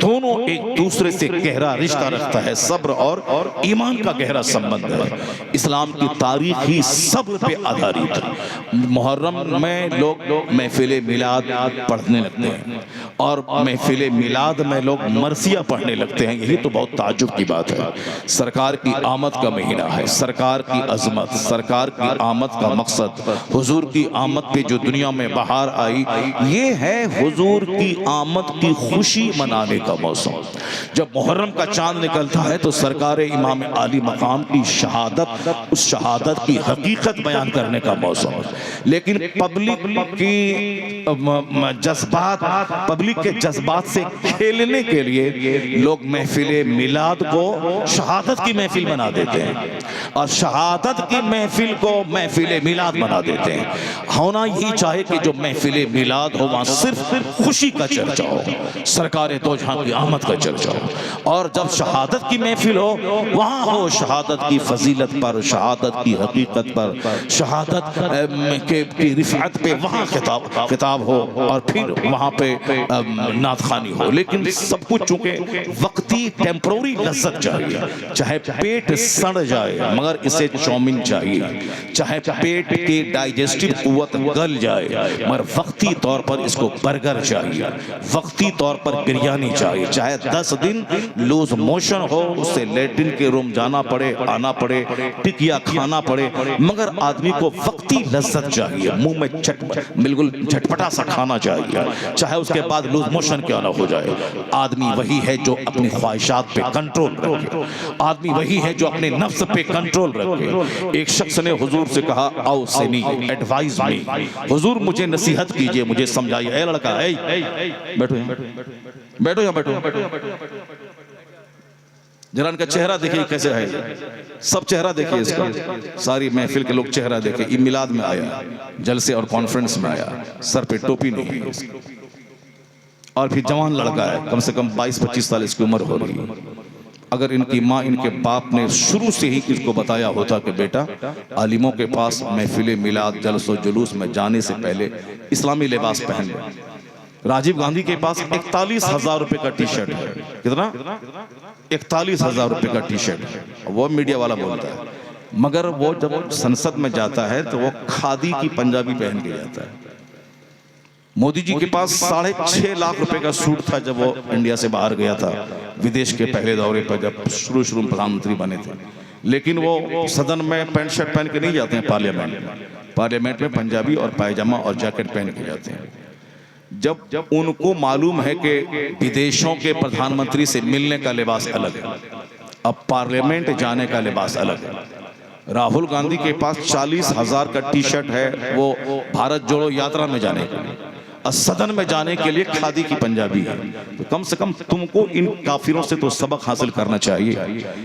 دونوں ایک دوسرے سے گہرا رشتہ رکھتا ہے، صبر اور ایمان کا گہرا سمبند ہے۔ اسلام کی تاریخ ہی صبر پہ آدھارت ہے۔ محرم میں لوگ محفل میلاد پڑھنے لگتے ہیں اور محفل میلاد میں لوگ مرثیہ پڑھنے لگتے ہیں، یہی تو بہت تعجب کی بات ہے۔ سرکار کی آمد کا مہینہ ہے، سرکار کی عظمت، سرکار کی آمد کا مقصد، حضور کی آمد پہ جو دنیا میں بہار آئی، یہ ہے حضور کی آمد کی خوشی منانے کا موسم۔ جب محرم کا چاند نکلتا ہے تو سرکار امام عالی مقام کی شہادت، اس شہادت کی حقیقت بیان کرنے کا موسم ہے۔ لیکن پبلک کے جذبات سے کھیلنے کے لیے لوگ محفل میلاد کو شہادت کی محفل بنا دیتے ہیں اور شہادت کی محفل کو محفل میلاد بنا دیتے ہیں۔ ہونا یہی چاہے کہ جو محفل میلاد ہو وہاں صرف خوشی کا چرچا ہو، سرکار دو جہاں کی آمد کا چرچا ہو، اور جب شہادت کی محفل ہو وہاں ہو شہادت کی فضیلت پر، شہادت کی حقیقت پر، شہادت کی رفعت پہ وہاں خطاب ہو، اور پھر وہاں پہ نعت خوانی ہو۔ لیکن سب کچھ چونکہ وقتی ٹیمپروری لذت چاہیے، چاہے پیٹ سڑ جائے مگر اسے چومن چاہیے، چاہے پیٹ کی ڈائجسٹو قوت گل جائے مگر وقتی طور پر اس کو برگر چاہیے، وقتی طور پر بریانی چاہیے، چاہے 10 دن لوز موشن ہو، اس سے لیٹرن کے روم جانا پڑے، آنا پڑے، ٹکیا کھانا پڑے، مگر آدمی کو وقتی لذت چاہیے، منہ میں بالکل جھٹپٹا سا کھانا چاہیے، چاہے اس کے بعد لوز موشن کیا نہ ہو جائے۔ آدمی وہی ہے جو اپنی خواہشات پہ کنٹرول رکھے، آدمی وہی ہے جو اپنے نفس پہ کنٹرول رکھے۔ ایک شخص نے حضور سے کہا اوصنی، ایڈوائز می، حضور مجھے نصیحت کیجئے، مجھے سمجھائیے۔ اے لڑکا، بیٹھو یہاں، بیٹھو یہاں، بیٹھو ذرا ان کا چہرہ دیکھیے کیسے ہے، سب چہرہ دیکھیے اس کا، ساری محفل کے لوگ چہرہ دیکھیں۔ یہ میلاد میں آیا، جلسے اور کانفرنس میں آیا، سر پہ ٹوپی نہیں ہے اس کی، اور پھر جوان لڑکا ہے، کم سے کم 22-25 سال اس کی عمر ہو رہی ہے۔ اگر ان کی ماں، ان کے باپ نے شروع سے ہی اس کو بتایا ہوتا کہ بیٹا عالموں کے پاس محفل میلاد جلس و جلوس میں جانے سے پہلے اسلامی لباس پہن لے۔ راجیو گاندھی کے پاس 41,000 روپے کا ٹی شرٹ ہے، کتنا؟ 41,000 روپے کا ٹی شرٹ ہے، وہ میڈیا والا بولتا ہے، مگر وہ جب سنسد میں جاتا ہے تو وہ کھادی کی پنجابی پہن کے جاتا ہے۔ مودی جی کے پاس 6.5 لاکھ روپے کا سوٹ تھا جب وہ انڈیا سے باہر گیا تھا، ودیش کے پہلے دورے پر جب شروع میں پردھان منتری بنے تھے، لیکن وہ صدن میں پینٹ شرٹ پہن کے نہیں جاتے ہیں، پارلیمنٹ میں پنجابی اور پائجامہ اور جیکٹ پہن کے جاتے ہیں۔ جب ان کو معلوم ہے کہ ودیشوں کے پردھان منتری سے ملنے کا لباس الگ ہے، اب پارلیمنٹ جانے کا لباس الگ ہے۔ راہل گاندھی کے پاس 40,000 کا ٹی شرٹ ہے، وہ بھارت جوڑو یاترا میں جانے کے لیے، صدن میں جانے کے لیے کھادی کی پنجابی ہے۔ تو کم سے کم تم کو ان کافروں سے تو سبق حاصل کرنا چاہیے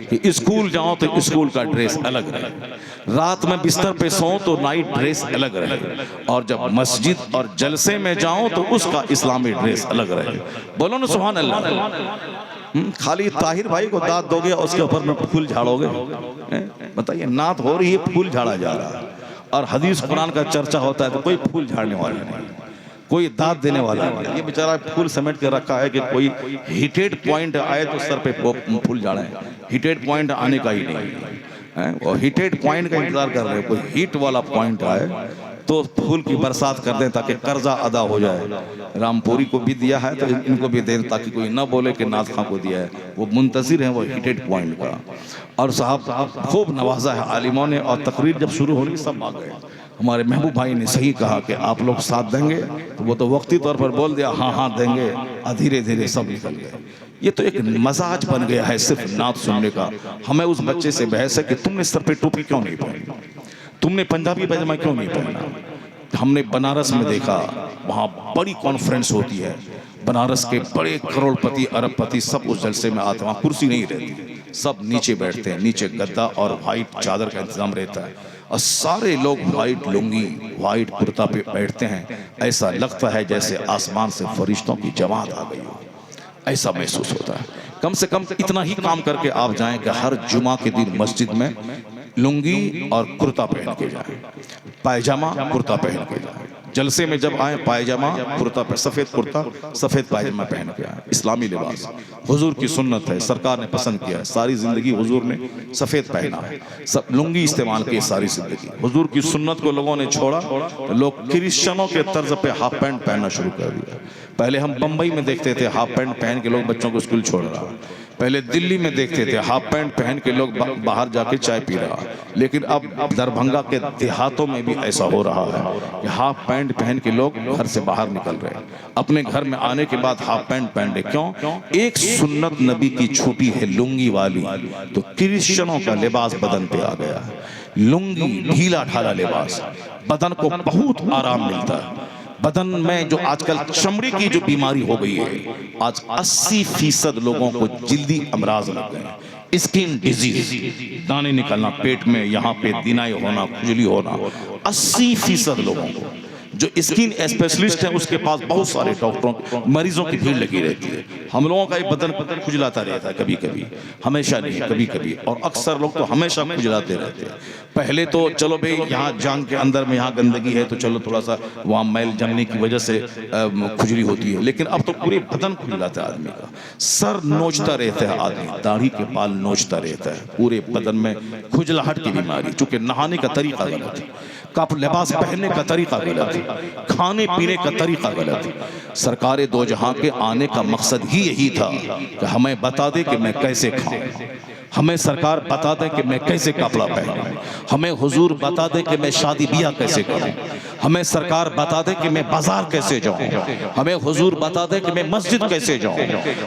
کہ اسکول جاؤ تو اسکول کا ڈریس الگ رہے، رات میں بستر پہ سو تو نائٹ ڈریس الگ رہے، اور جب مسجد اور جلسے میں جاؤ تو اس کا اسلامی ڈریس الگ رہے۔ بولو نا سبحان اللہ۔ خالی طاہر بھائی کو داد دو گے اور اس کے اوپر میں پھول جھاڑو گے؟ بتائیے، نعت ہو رہی ہے، پھول جھاڑا جا رہا ہے، اور حدیث قرآن کا چرچا ہوتا ہے تو کوئی پھول جھاڑنے والا نہیں، کوئی داد دینے والا نہیں۔ یہ بیچارہ پھول سمیٹ کے رکھا ہے کہ کوئی ہیٹیڈ پوائنٹ آئے تو سر پہ پھول جھاڑیں، ہیٹیڈ پوائنٹ آنے کا ہی نہیں، وہ ہیٹیڈ پوائنٹ کا انتظار کر رہے ہیں، کوئی ہیٹ والا پوائنٹ آئے تو پھول کی برسات کر دیں تاکہ قرضہ ادا ہو جائے۔ رام پوری کو بھی دیا ہے تو ان کو بھی دیں تاکہ کوئی نہ بولے کہ نعت خاں کو دیا ہے، وہ منتظر ہیں وہ ہیٹیڈ پوائنٹ کا۔ اور صاحب خوب نوازا ہے عالموں نے، اور تقریر جب شروع ہو رہی سب آ گئے۔ ہمارے محبوب بھائی نے صحیح کہا کہ آپ لوگ ساتھ دیں گے، تو وہ تو وقتی طور پر بول دیا ہاں ہاں دیں گے، دھیرے دھیرے سب نکل گئے۔ یہ تو ایک مزاج بن گیا ہے صرف نعت سننے کا۔ ہمیں اس بچے سے بحث ہے کہ تم نے سر پہ ٹوپی کیوں نہیں پہنی، تم نے پنجابی پائجامہ کیوں نہیں پہنا۔ ہم نے بنارس میں دیکھا، وہاں بڑی کانفرنس ہوتی ہے، بنارس کے بڑے کروڑ پتی ارب پتی سب اس جلسے میں آتے ہیں، وہاں کرسی نہیں رہتی، سب نیچے بیٹھتے ہیں، نیچے گدا اور وائٹ چادر کا انتظام رہتا ہے، اور سارے لوگ وائٹ لنگی وائٹ کرتا پہ بیٹھتے ہیں، ایسا لگتا ہے جیسے آسمان سے فرشتوں کی جماعت آ گئی ہو، ایسا محسوس ہوتا ہے۔ کم سے کم اتنا ہی کام کر کے آپ جائیں کہ ہر جمعہ کے دن مسجد میں لنگی اور کرتا پہن کے جائیں، پائجامہ کرتا پہن کے جائیں، جلسے میں جب آئیں پائجامہ کرتا سفید کرتا سفید پائجامہ پہن کے آئیں، اسلامی لباس حضور کی سنت ہے، سرکار نے پسند کیا ہے، ساری زندگی حضور نے سفید پہنا ہے، لنگی استعمال کی ساری زندگی، حضور کی سنت کو لوگوں نے چھوڑا، لوگ کرسچنوں کے طرز پہ ہاف پینٹ پہننا شروع کر دیا۔ پہلے ہم بمبئی میں دیکھتے تھے ہاف پینٹ پہن کے لوگ بچوں کو اسکول چھوڑ رہا، پہلے دلی میں دیکھتے تھے ہاف پینٹ پہن کے لوگ باہر جا کے چائے پی رہا، لیکن اب دربھنگا کے دیہاتوں میں بھی ایسا ہو رہا ہے کہ ہاف پینٹ پہن کے لوگ گھر سے باہر نکل رہے ہیں، اپنے گھر میں آنے کے بعد ہاف پینٹ پہن رہے۔ کیوں؟ ایک سنت نبی کی چھوٹی ہے لنگی والی، تو کرسچنوں کا لباس بدن پہ آ گیا ہے، لنگی ڈھیلا ڈھالا لباس، بدن کو بہت آرام ملتا ہے۔ بدن میں جو آج کل چمڑی کی جو بیماری ہو گئی ہے، آج 80% لوگوں کو جلدی امراض لگ گئے ہیں، اسکن ڈیزیز، دانے نکلنا پیٹ میں، یہاں پہ دینائی ہونا، کھجلی ہونا، 80% لوگوں کو جو اسکن اسپیشلسٹ ہیں اس کے پاس بہت سارے ڈاکٹروں مریضوں کی بھیڑ لگی رہتی ہے۔ ہم لوگوں کا یہ بدن کھجلاتا رہتا ہے، کبھی کبھی، ہمیشہ نہیں، کبھی کبھی، اور اکثر لوگ تو ہمیشہ کھجلاتے رہتے ہیں۔ پہلے تو چلو بھئی یہاں جان کے اندر میں یہاں گندگی ہے تو چلو تھوڑا سا وہاں میل جمنے کی وجہ سے کھجلی ہوتی ہے، لیکن اب تو پورے بدن کھجلاتا ہے آدمی کا، سر نوچتا رہتا ہے آدمی، داڑھی کے بال نوچتا رہتا ہے، پورے بدن میں کھجلاہٹ کی بیماری، چونکہ نہانے کا طریقہ غلط ہے، لباس پہننے کا طریقہ غلط ہے، کھانے پینے کا طریقہ غلط ہے۔ سرکار دو جہاں کے آنے کا مقصد ہی یہی تھا کہ ہمیں بتا دے کہ میں کیسے کھاؤں، ہمیں سرکار بتا دے کہ میں کیسے کپڑا پہنوں، ہمیں حضور بتا دے کہ میں شادی بیاہ کیسے کروں، ہمیں سرکار بتا دے کہ میں بازار کیسے جاؤں، ہمیں حضور بتا دے کہ میں مسجد کیسے جاؤں،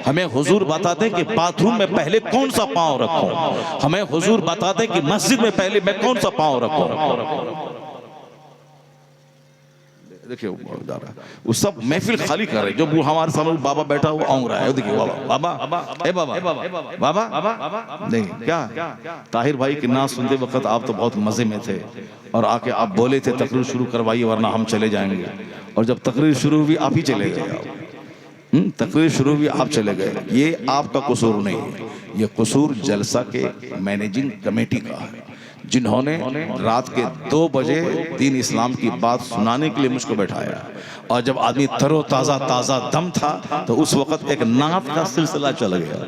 ہمیں حضور بتا دے کہ باتھ روم میں پہلے کون سا پاؤں رکھوں، ہمیں حضور بتا دے کہ مسجد میں پہلے میں کون سا پاؤں رکھوں۔ دیکھیں وہ سب محفل خالی کر رہے، جو ہمارے سامنے بابا بیٹھا ہوا اونگ رہا ہے، دیکھیں بابا اے بابا بابا نہیں کیا طاہر بھائی کی نعت سنتے وقت آپ تو بہت مزے میں تھے، اور آ کے آپ بولے تھے تقریر شروع کروائیے ورنہ ہم چلے جائیں گے، اور جب تقریر شروع ہوئی آپ ہی چلے گئے، تقریر شروع ہوئی آپ چلے گئے۔ یہ آپ کا قصور نہیں ہے، یہ قصور جلسہ کے مینیجنگ کمیٹی کا ہے، جنہوں نے رات کے 2 بجے دین اسلام کی بات سنانے کے لیے مجھ کو بٹھایا، اور جب آدمی تر و تازہ دم تھا تو اس وقت ایک نعت کا سلسلہ چل گیا،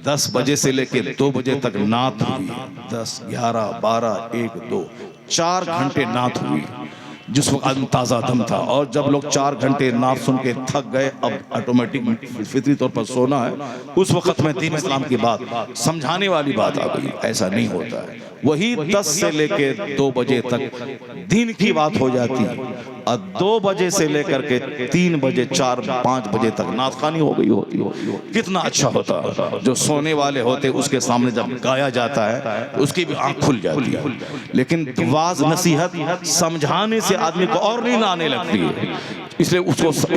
10 بجے سے لے کے 2 بجے تک نعت ہوئی، 10 11 12 1 2 4 گھنٹے نعت ہوئی، جس وقت آدمی تازہ دم تھا، اور جب لوگ 4 گھنٹے نعت سن کے تھک گئے، اب آٹومیٹک فطری طور پر سونا ہے، اس وقت میں دین اسلام کی بات سمجھانے والی بات آ گئی۔ ایسا نہیں ہوتا ہے، وہی 10 سے لے کے 2 بجے تک دین کی بات ہو جاتی، اور 2 بجے سے لے کر کے 3 بجے 4 5 بجے تک نعت خوانی ہو گئی ہوتی۔ کتنا اچھا ہوتا، جو سونے والے ہوتے اس کے سامنے جب گایا جاتا ہے اس کی بھی آنکھ کھل جاتی ہے، لیکن واعظ نصیحت سمجھانے سے آدمی کو اور نیند آنے لگتی ہے، اس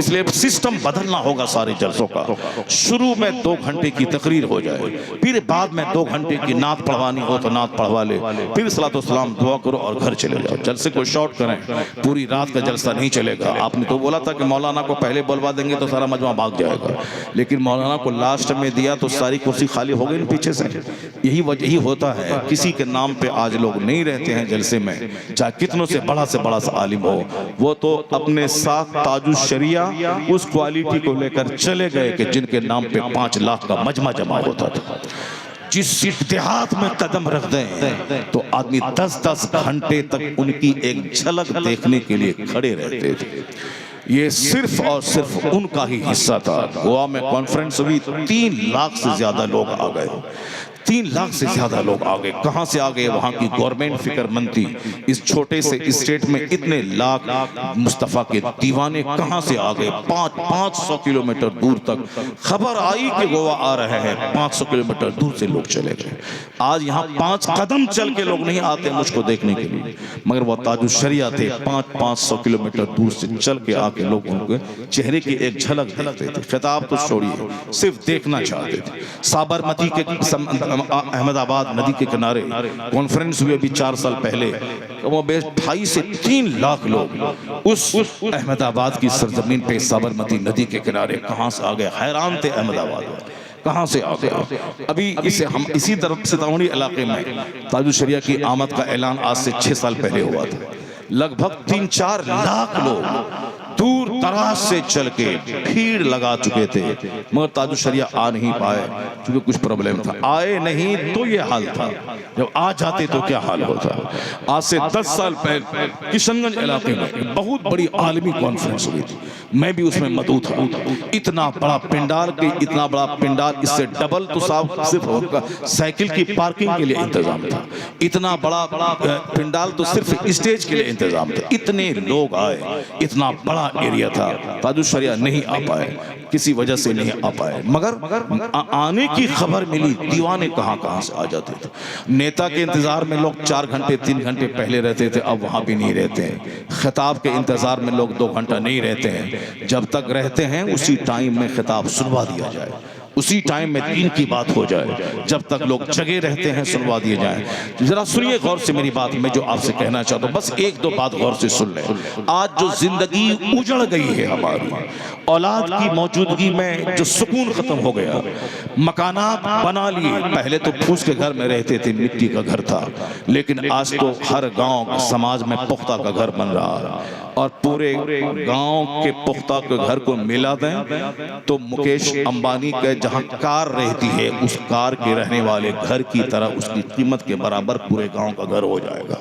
لیے سسٹم بدلنا ہوگا سارے جلسوں کا۔ شروع میں 2 گھنٹے کی تقریر ہو جائے، پھر بعد میں 2 گھنٹے کی نعت پڑھوانی ہو تو نعت پڑھوا لے، پھر صلاۃ و سلام دعا کرو اور گھر چلے جاؤ۔ جلسے کو شارٹ کریں، پوری رات کا جلسہ نہیں چلے گا۔ آپ نے تو بولا تھا کہ مولانا کو پہلے بلوا دیں گے تو سارا مجمع بھاگ جائے گا، لیکن مولانا کو لاسٹ میں دیا تو ساری کرسی خالی ہو گئی پیچھے سے۔ یہی ہوتا ہے، کسی کے نام پہ آج لوگ نہیں رہتے ہیں جلسے میں، چاہے کتنوں سے بڑا عالم ہو، وہ تو اپنے ساتھ تاج الشریعہ اس کوالٹی کو لے کر چلے گئے کہ جن کے نام پہ 5 لاکھ کا مجمع جمع ہوتا تھا۔ جس اتحاد میں قدم رکھ دیں تو آدمی 10 گھنٹے تک ان کی ایک جھلک دیکھنے کے لیے کھڑے رہتے تھے۔ یہ صرف اور صرف ان کا ہی حصہ تھا۔ گوا میں کانفرنس ہوئی، 3 لاکھ سے زیادہ لوگ آ گئے، 3 لاکھ سے زیادہ لوگ آگئے۔ کہاں سے آگئے؟ وہاں کی گورنمنٹ فکر مند تھی، اس چھوٹے سے اسٹیٹ میں اتنے لاکھ مصطفیٰ کے دیوانے کہاں سے آگئے؟ 500 کلومیٹر دور تک خبر آئی کہ گوا آ رہے ہیں، 500 کلومیٹر دور سے لوگ چلے گئے۔ آج یہاں 5 قدم چل کے لوگ نہیں آتے مجھ کو دیکھنے کے لیے، مگر وہ تاج الشریعہ تھے، 500 کلومیٹر دور سے چل کے آ کے لوگ ان کے چہرے کی ایک جھلک دیکھتے تھے۔ خطاب تو چھوڑیے، صرف دیکھنا چاہتے تھے۔ سابرمتی کے احمد آباد ندی کے کنارے کانفرنس ہوئے ابھی 4 سال پہلے، وہ 2.5 سے 3 لاکھ لوگ اس احمد آباد کی سرزمین پہ سابرمتی ندی کے کنارے کہاں سے آگئے؟ حیران تھے احمد آباد، کہاں سے آ گیا؟ ابھی اسے ہم اسی طرف سیتامڑھی علاقے میں تاج الشریعہ کی آمد کا اعلان آج سے 6 سال پہلے ہوا تھا. لگ بھگ 3-4 لاکھ لوگ دور دراز سے چل کے بھیڑ لگا چکے تھے، مگر تاج الشریعہ آ نہیں پائے کیونکہ کچھ پرابلم تھا. آئے نہیں تو یہ حال تھا، جب آ جاتے تو کیا حال ہوتا. آج سے 10 سال پہلے کشن گنج علاقے میں بہت بڑی عالمی کانفرنس ہوئی تھی، میں بھی اس میں مدعو تھا. اتنا بڑا پنڈال اس سے ڈبل تو صاحب صرف سائیکل کی پارکنگ کے لیے انتظام تھا. اتنا بڑا پنڈال تو صرف اسٹیج کے لیے انتظام تھا. اتنے لوگ آئے، اتنا بڑا ایریا تھا. تاج الشریعہ نہیں آ پائے، کسی وجہ سے نہیں آ پائے، مگر آنے کی خبر ملی. دیوانے کہاں سے آ جاتے تھے. نیتا کے انتظار میں لوگ 4 گھنٹے 3 گھنٹے پہلے رہتے تھے، اب وہاں بھی نہیں رہتے ہیں. خطاب کے انتظار میں لوگ 2 گھنٹہ نہیں رہتے ہیں. جب تک رہتے ہیں اسی ٹائم میں خطاب سنوا دیا جائے، اسی ٹائم میں دین کی بات ہو جائے. جب تک لوگ جگہ رہتے ہیں سنوا دیے جائیں. ذرا سنیے غور سے میری بات، میں جو آپ سے کہنا چاہتا ہوں بس 1-2 بات غور سے سن لیں. آج جو زندگی اجڑ گئی ہے ہماری، اولاد کی موجودگی میں جو سکون ختم ہو گیا، مکانات بنا لیے. پہلے تو پھوس کے گھر میں رہتے تھے، مٹی کا گھر تھا، لیکن آج تو ہر گاؤں سماج میں پختہ کا گھر بن رہا ہے. اور پورے گاؤں کے پختہ کے گھر کو ملا دیں تو مکیش امبانی کے جہاں کار رہتی ہے اس کار کے رہنے والے گھر کی طرح اس کی قیمت کے برابر پورے گاؤں کا گھر ہو جائے گا.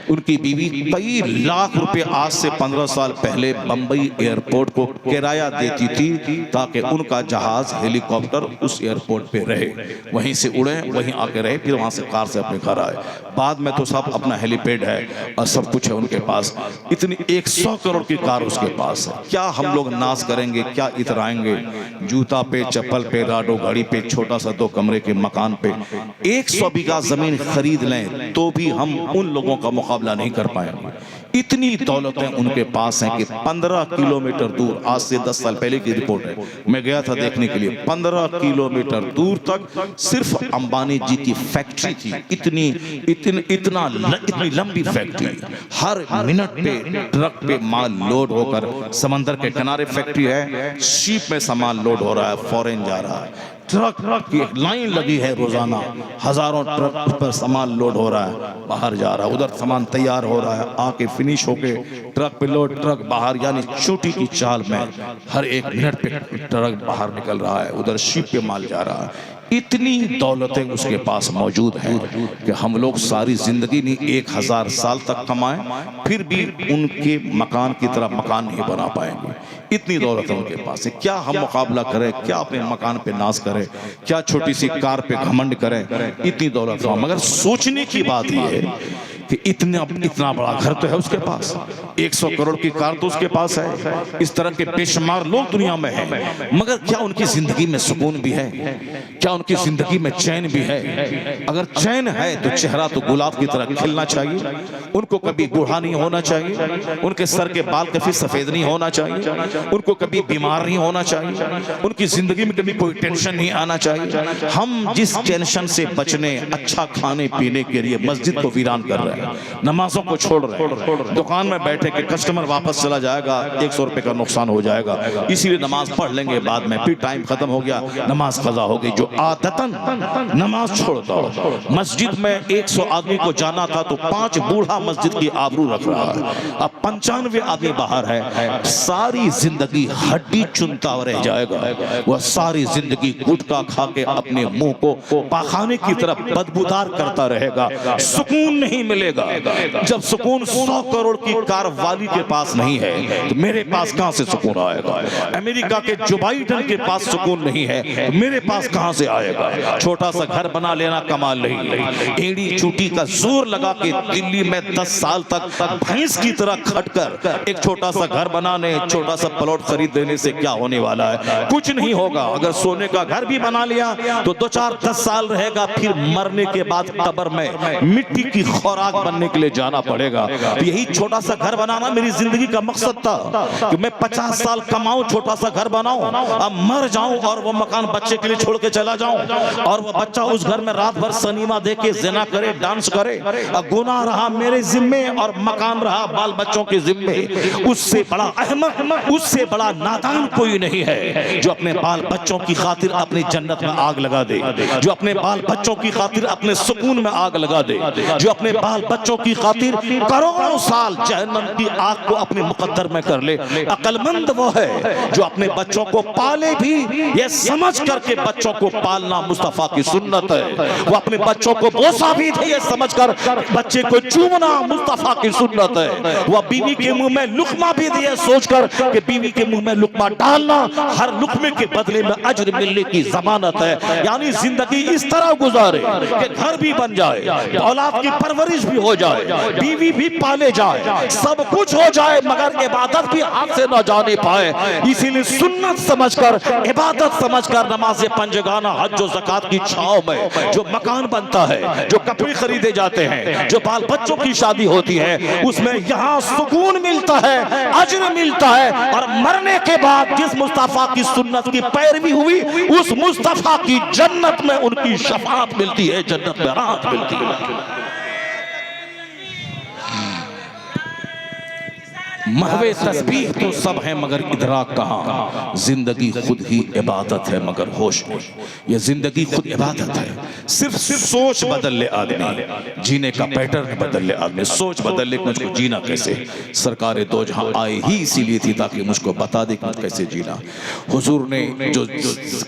ان کی بیوی کئی لاکھ روپے آج سے 15 سال پہلے بمبئی ایئرپورٹ کو کرایہ دیتی تھی تاکہ ان کا جہاز ہیلی کاپٹر اس ایئرپورٹ پہ رہے، وہیں سے اڑیں، وہیں آ کے رہے، پھر وہاں سے کار سے اپنے گھر آئے. بعد میں تو سب اپنا ہیلی پیڈ ہے اور سب کچھ ہے ان کے پاس. اتنی 100 کروڑ کی کار اس کے پاس ہے. کیا ہم لوگ ناز کریں گے، کیا اترائیں گے؟ جوتا پہ، چپل پہ، راڈو گاڑی پہ، چھوٹا سا 2 کمرے کے مکان پہ 100 بیگہ زمین خرید لیں تو بھی ہم ان لوگوں کا مقابلہ نہیں کر پائیں گے. اتنی دولتیں ان کے پاس ہیں کہ 15 کلومیٹر دور، آج سے 10 سال پہلے کی رپورٹ ہے، میں گیا تھا دیکھنے کے لیے، 15 کلومیٹر دور تک صرف امبانی جی کی فیکٹری تھی. اتنی لمبی فیکٹری، ہر منٹ پہ ٹرک پہ مال لوڈ ہو کر سمندر کے کنارے فیکٹری ہے، شیپ میں سامان لوڈ ہو رہا ہے، فورن جا رہا ہے. ٹرک کی ایک لائن لگی ہے، روزانہ ہزاروں ٹرک پر سامان لوڈ ہو رہا ہے، باہر جا رہا ہے. ادھر سامان تیار ہو رہا ہے، آ کے فنش ہو کے ٹرک پہ لوڈ، ٹرک باہر. یعنی چوٹی کی چال میں ہر 1 منٹ پہ ٹرک باہر نکل رہا ہے، ادھر شیپ پہ مال جا رہا ہے. اتنی دولتیں اس کے پاس موجود ہیں کہ ہم لوگ ساری زندگی نہیں 1000 سال تک کمائیں پھر بھی ان کے مکان کی طرح مکان نہیں بنا پائیں گے. اتنی دولت ان کے پاس ہے. کیا ہم مقابلہ کریں، کیا اپنے مکان پہ ناز کریں، کیا چھوٹی سی کار پہ گھمنڈ کریں؟ اتنی دولت ہو. مگر سوچنے کی بات یہ ہے کہ اتنا بڑا گھر تو ہے اس کے پاس، 100 کروڑ کی کار تو اس کے پاس ہے. اس طرح کے بے شمار لوگ دنیا میں ہیں، مگر کیا ان کی زندگی میں سکون بھی ہے؟ کیا ان کی زندگی میں چین بھی ہے؟ اگر چین ہے تو چہرہ تو گلاب کی طرح کھلنا چاہیے. ان کو کبھی بوڑھا نہیں ہونا چاہیے، ان کے سر کے بال کبھی سفید نہیں ہونا چاہیے، ان کو کبھی بیمار نہیں ہونا چاہیے، ان کی زندگی میں کبھی کوئی ٹینشن نہیں آنا چاہیے. ہم جس ٹینشن سے بچنے، اچھا کھانے پینے کے لیے مسجد کو ویران کر رہے ہیں، نمازوں کو چھوڑ رہے ہیں، دکان میں بیٹھے کہ کسٹمر واپس چلا جائے گا 100 روپے کا نقصان ہو جائے گا، اسی لیے نماز پڑھ لیں گے بعد میں، پھر ٹائم ختم ہو گیا نماز قضا ہو گئی. جو عادتاً نماز چھوڑتا ہو، مسجد میں 100 آدمی کو جانا تھا تو 5 بوڑھا مسجد کی آبرو رکھ رہا ہے، اب 95 آدمی باہر ہے، ساری زندگی ہڈی چنتا رہ جائے گا. وہ ساری زندگی گٹکا کھا کے اپنے منہ کو پاخانے کی طرف بدبودار کرتا رہے گا، سکون نہیں ملے گا. جب سکون 100 کروڑ کی کار والی کے پاس نہیں ہے تو میرے پاس کہاں سے سکون آئے گا؟ امریکہ کے جو بائیڈن کے پاس سکون نہیں ہے تو میرے پاس کہاں سے آئے گا؟ چھوٹا سا گھر بنا لینا کمال نہیں، ایڑی چوٹی کا زور لگا کے دلی میں 10 سال تک بھینس کی طرح کھٹ کر ایک چھوٹا سا گھر بنانے، چھوٹا سا پلاٹ خرید دینے سے کیا ہونے والا ہے؟ کچھ نہیں ہوگا. اگر سونے کا گھر بھی بنا لیا تو 2-4-10 سال رہے گا، پھر مرنے کے بعد قبر میں مٹی کی خوراک بننے کے لیے جانا پڑے گا. یہی چھوٹا سا گھر بنانا میری زندگی کا مقصد تھا کہ میں 50 سال کماؤں, چھوٹا سا گھر بناؤں, اب مر جاؤں اور وہ مکان بچے کے لیے چھوڑ کے چلا جاؤں, اور وہ بچہ اس گھر میں رات بھر سنیما دیکھ کے زنا کرے, ڈانس کرے. گناہ رہا میرے ذمے اور مکان رہا بال بچوں کے ذمے. اس سے بڑا احمق, اس سے بڑا نادان کوئی نہیں ہے جو اپنے بال بچوں کی خاطر اپنی جنت میں آگ لگا دے, جو اپنے بال بچوں کی خاطر اپنے سکون میں آگ لگا دے, جو اپنے بال بچوں کی خاطر کروڑوں سال جہنم کی آگ کو اپنے مقدر میں کر لے. عقل مند وہ ہے جو اپنے بچوں کو پالے بھی یہ سمجھ کر کے بچوں کو پالنا مصطفیٰ کی سنت ہے. وہ اپنے بچوں کو بوسا بھی دے یہ سمجھ کر بچے کو چومنا مصطفیٰ کی سنت ہے. وہ بیوی کے منہ میں لقمہ بھی دے سوچ کر کہ بیوی کے منہ میں لقمہ ڈالنا ہر لقمے کے بدلے میں اجر ملنے کی ضمانت ہے. یعنی زندگی اس طرح گزارے کہ گھر بھی بن جائے, اولاد کی پرورش بھی ہو جائے, بیوی بھی پالے جائے, سب کچھ ہو جائے, مگر عبادت بھی ہاتھ سے نہ جانے پائے. اسی لیے سنت سمجھ کر, عبادت سمجھ کر نماز پنجگانہ, حج و زکات کی چھاؤں میں جو مکان بنتا ہے, جو کپڑے خریدے جاتے ہیں, جو بال بچوں کی شادی ہوتی ہے, اس میں یہاں سکون ملتا ہے, اجر ملتا ہے, اور مرنے کے بعد جس مصطفیٰ کی سنت کی پیروی ہوئی اس مصطفیٰ کی جنت میں ان کی شفاعت ملتی ہے, جنت میں راحت ملتی ہے. محو تسبیح تو سب ہیں مگر ادراک کہاں, زندگی خود ہی عبادت ہے مگر ہوش نہیں. یہ زندگی خود عبادت ہے, صرف سوچ بدل لے آدمی, جینے کا پیٹرن بدل لے آدمی, سوچ بدل لے کہ مجھ کو جینا کیسے. سرکار دو جہاں آئے ہی اسی لیے تھی تاکہ مجھ کو بتا دے کہ کیسے جینا. حضور نے جو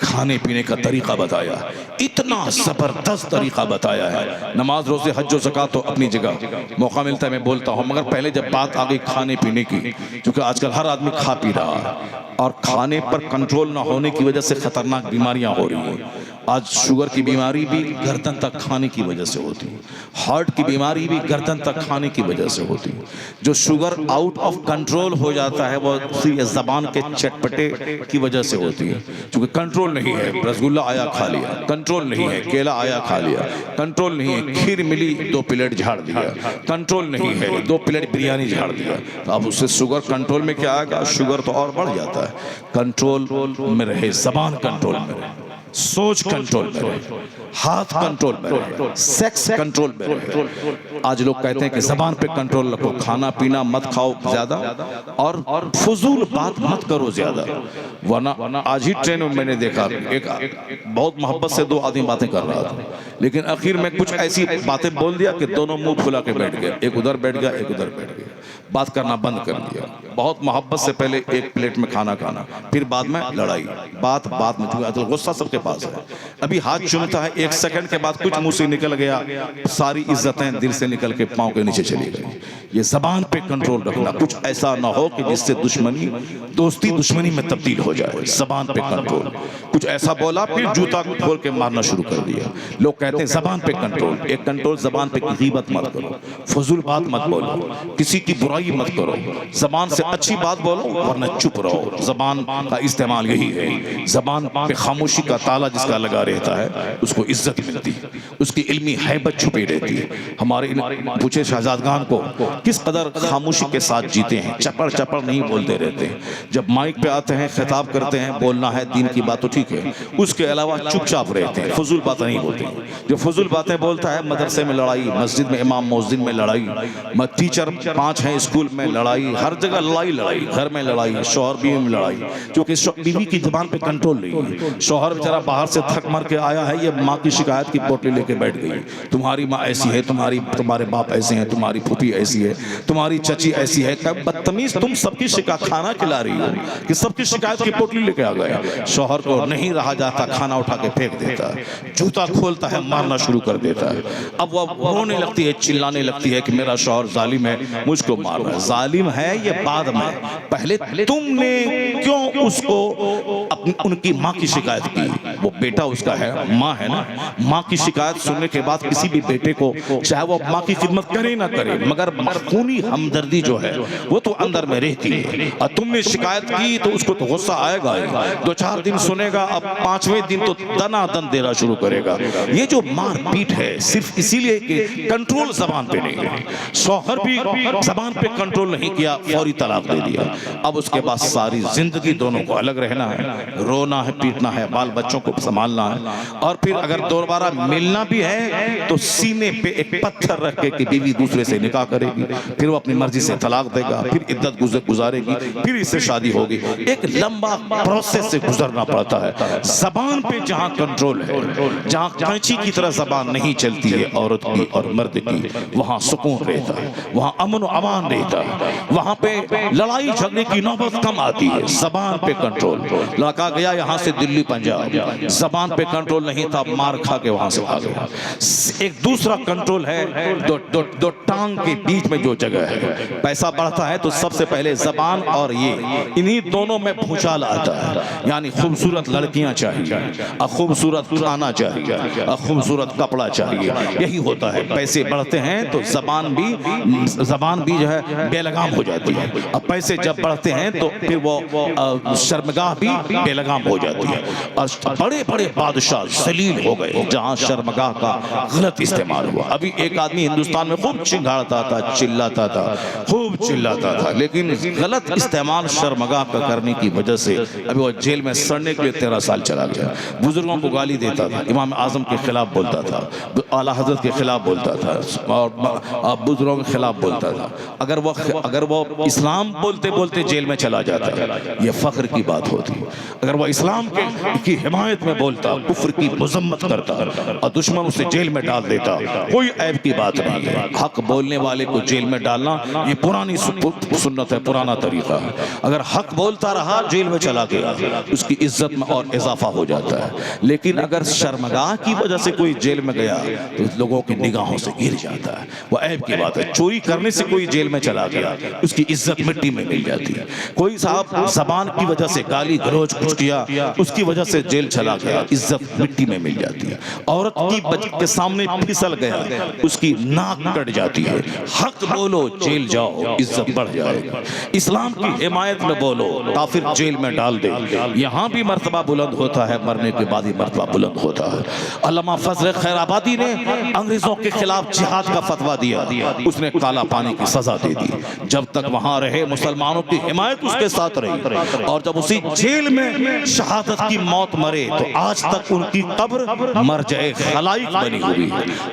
کھانے پینے کا طریقہ بتایا, اتنا زبردست طریقہ بتایا ہے. نماز روزے حج و زکات تو اپنی جگہ, موقع ملتا ہے میں بولتا ہوں, مگر پہلے جب بات آ گئی کھانے پینے کی, کیونکہ آج کل ہر آدمی کھا پی رہا ہے اور کھانے پر کنٹرول نہ ہونے کی وجہ سے خطرناک بیماریاں ہو رہی ہیں. آج شوگر کی بیماری بھی گردن تک کھانے کی وجہ سے ہوتی ہے, ہارٹ کی بیماری بھی گردن تک کھانے کی وجہ سے ہوتی ہے. جو شوگر آؤٹ آف کنٹرول ہو جاتا ہے وہ زبان کے چٹپٹے کی وجہ سے ہوتی ہے, کیونکہ کنٹرول نہیں ہے. رسگلہ آیا کھا لیا, کنٹرول نہیں ہے. کیلا آیا کھا لیا, کنٹرول نہیں ہے. کھیر ملی 2 پلیٹ جھاڑ دیا, کنٹرول نہیں ہے. 2 پلیٹ بریانی جھاڑ دیا. اب اس سے شوگر کنٹرول میں کیا آئے گا, شوگر تو اور بڑھ جاتا ہے. کنٹرول میں رہے, زبان کنٹرول میں رہے, سوچ کنٹرول میں رہے, ہاتھ کنٹرول میں رہے, سیکس کنٹرول میں رہے. آج لوگ کہتے ہیں کہ زبان پہ کنٹرول رکھو, کھانا پینا مت کھاؤ زیادہ اور فضول بات مت کرو زیادہ. ورنہ آج ہی ٹرین میں میں نے دیکھا ایک بہت محبت سے 2 آدمی باتیں کر رہا تھا, لیکن آخر میں کچھ ایسی باتیں بول دیا کہ دونوں منہ پھلا کے بیٹھ گئے, ایک ادھر بیٹھ گیا ایک ادھر بیٹھ گیا, بات کرنا بند کر دیا. بہت محبت سے پہلے ایک پلیٹ میں کھانا کھانا, پھر بعد میں لڑائی, بات میں غصہ سب کے پاس ہے. ابھی ہاتھ چومتا ہے, 1 سیکنڈ کے بعد کچھ منہ سے نکل گیا, ساری عزتیں دل سے نکل کے پاؤں کے نیچے چلی گئی. یہ زبان پہ کنٹرول رکھنا, کچھ ایسا نہ ہو کہ جس سے دوستی دشمنی میں تبدیل ہو جائے. زبان پہ کنٹرول, کچھ ایسا بولا پھر جوتا کھول کے مارنا شروع کر دیا. لوگ کہتے ہیں زبان پہ کنٹرول. ایک کنٹرول زبان پہ غیبت مت کرو, فضول بات مت بولو, کسی کی برائی مت کرو, زبان سے اچھی بات بولو ورنہ چپ رہو. زبان کا استعمال یہی ہے. زبان پہ خاموشی کا تالا جس کا لگا رہتا ہے اس کو عزت ملتی, اس کی علمی حیبت چھپی رہتی ہے. ہمارے پوچھے شہزادگان کو کس قدر خاموشی کے ساتھ جیتے ہیں, چپڑ چپڑ نہیں بولتے رہتے ہیں. جب مائک پہ آتے ہیں خطاب کرتے ہیں, بولنا ہے دین کی بات تو ٹھیک ہے, اس کے علاوہ چپ چاپ رہتے ہیں, فضول باتیں نہیں بولتے. جو فضول باتیں بولتا ہے, مدرسے میں لڑائی, مسجد میں امام مؤذن میں لڑائی, ٹیچر 5 ہیں اسکول میں لڑائی, ہر جگہ لڑائی, گھر میں لڑائی, شوہر بیوی میں لڑائی, کیونکہ بیوی کی زبان پہ کنٹرول نہیں ہے. شوہر بیچارہ باہر سے تھک مر کے آیا ہے, یہ ماں کی شکایت کی پوٹلی لے کے بیٹھ گئی, تمہاری ماں ایسی ہے, تمہارے باپ ایسے ہیں, تمہاری پھوپھی ایسی ہے, تمہاری چچی ایسی ہے. بدتمیز, تم سب کی شکایت کھانا کھلا رہی ہو کہ سب کی شکایت کی پوٹلی لے کے آ گیا. شوہر کو نہیں رہا جاتا, کھانا اٹھا کے پھینک دیتا ہے, جوتا کھولتا ہے, مارنا شروع کر دیتا ہے. اب وہ رونے لگتی ہے, چلانے لگتی ہے کہ میرا شوہر ظالم ہے, مجھ کو مار رہا ہے. ظالم ہے یہ بعد میں, پہلے تم نے کیوں اس کو ان کی ماں کی شکایت کی, وہ بیٹا اس کا ہے، ماں ہے نا، ماں کی شکایت سننے کے بعد کسی بھی بیٹے کو چاہے وہ ماں کی خدمت کرے نہ کرے مگر خونی ہمدردی جو ہے وہ تو اندر میں رہتی ہے، اور تم نے شکایت کی تو اس کو تو غصہ آئے گا، 2-4 دن سنے گا، اب 5ویں دن تو دنا دن دینا شروع کرے گا۔ یہ جو مار پیٹ ہے صرف اسی لیے کہ کنٹرول زبان پہ نہیں ہے، شوہر بھی زبان پہ کنٹرول نہیں کیا، فوری طلاق دے دیا، اب اس کے بعد ساری زندگی دونوں کو الگ رہنا ہے، رونا ہے، پیٹنا ہے، بال بچوں کو سنبھالنا ہے، اور پھر اگر دوبارہ ملنا بھی ہے تو سینے پہ ایک پتھر رکھ کے کہ بیوی دوسرے سے نکاح کرے گی، پھر وہ اپنی مرضی سے طلاق دے گا، پھر عدت گزارے گی، پھر اس سے شادی ہوگی، ایک لمبا پروسیس سے گزرنا پڑتا ہے۔ زبان پہ جہاں کنٹرول ہے، جہاں کینچی کی طرح زبان نہیں چلتی ہے عورت کی اور مرد کی، وہاں سکون رہتا ہے، وہاں امن و امان رہتا ہے، وہاں پہ لڑائی جھگڑے کی نوبت کم آتی ہے۔ زبان پہ کنٹرول، لڑکا گیا یہاں سے دلی پنجاب، زبان پہ کنٹرول نہیں تھا، مار کھا کے وہاں سے بھاگ گیا۔ ایک دوسرا کنٹرول ہے دو ٹانگ کے بیچ میں جو جگہ ہے، پیسہ بڑھتا ہے تو سب سے پہلے زبان اور یہ انہی دونوں میں بھوچال آتا ہے، یعنی خوبصورت لڑکیاں چاہیے، خوبصورت کھانا چاہیے، خوبصورت کپڑا چاہیے، یہی ہوتا ہے۔ پیسے بڑھتے ہیں تو زبان بھی جو ہے بے لگام ہو جاتی ہے، اب پیسے جب بڑھتے ہیں تو پھر وہ شرمگاہ بھی بے لگام ہو جاتی ہے، اور بڑے بڑے بادشاہ ذلیل ہو گئے جہاں شرمگاہ کا غلط استعمال ہوا۔ ابھی ایک آدمی ہندوستان میں خوب چنگھاڑتا تھا، چلاتا تھا، خوب چلاتا تھا، لیکن غلط استعمال شرمگاہ کا کرنے کی وجہ سے ابھی وہ جیل میں سڑنے کے لیے 13 سال چلا گیا۔ بزرگوں کو گالی دیتا تھا، امام اعظم کے خلاف بولتا تھا، اعلیٰ حضرت کے خلاف بولتا تھا، اور بزرگوں کے خلاف بولتا تھا۔ اگر وہ اسلام بولتے بولتے جیل میں چلا جاتا یہ فخر کی بات ہوتی، اگر وہ اسلام کی حمایت میں بولتا، کفر کی مذمت کرتا اور دشمن اسے جیل میں ڈال دیتا، کوئی عیب کی بات نہیں ہے۔ حق بولنے والے کو جیل میں ڈالنا یہ پرانی سنت ہے، پرانا طریقہ ہے۔ اگر حق بولتا رہا جیل میں چلا گیا، اس کی عزت میں اور اضافہ ہو جاتا ہے، لیکن اگر شرمگاہ کی وجہ سے کوئی جیل میں گیا تو لوگوں کی نگاہوں سے گر جاتا ہے، وہ عیب کی بات ہے۔ چوری کرنے سے کوئی جیل میں چلا گیا، اس کی عزت مٹی میں مل جاتی ہے۔ کوئی صاحب زبان کی وجہ سے گالی گلوچ کچھ کیا، اس کی وجہ سے جیل چلا گیا، عزت مٹی میں مل جاتی ہے۔ عورت کے سامنے پھسل گیا، اس کی ناک کٹ جاتی ہے۔ حق بولو جیل جاؤ، عزت بڑھ جائے گا۔ اسلام کی حمایت میں بولو، کافر جیل میں ڈال دے، یہاں بھی مرتبہ بلند ہوتا ہے، مرنے کے بعد ہی مرتبہ بلند ہوتا ہے۔ علامہ فضل خیر آبادی نے انگریزوں کے خلاف جہاد کا فتویٰ دیا، اس نے کالا پانی کی سزا دے دی، جب تک وہاں رہے مسلمانوں کی حمایت اس کے ساتھ رہی، اور جب اسی جیل میں شہادت کی موت مرے تو آج تک ان کی قبر مرجع خلائق بنی ہوئی،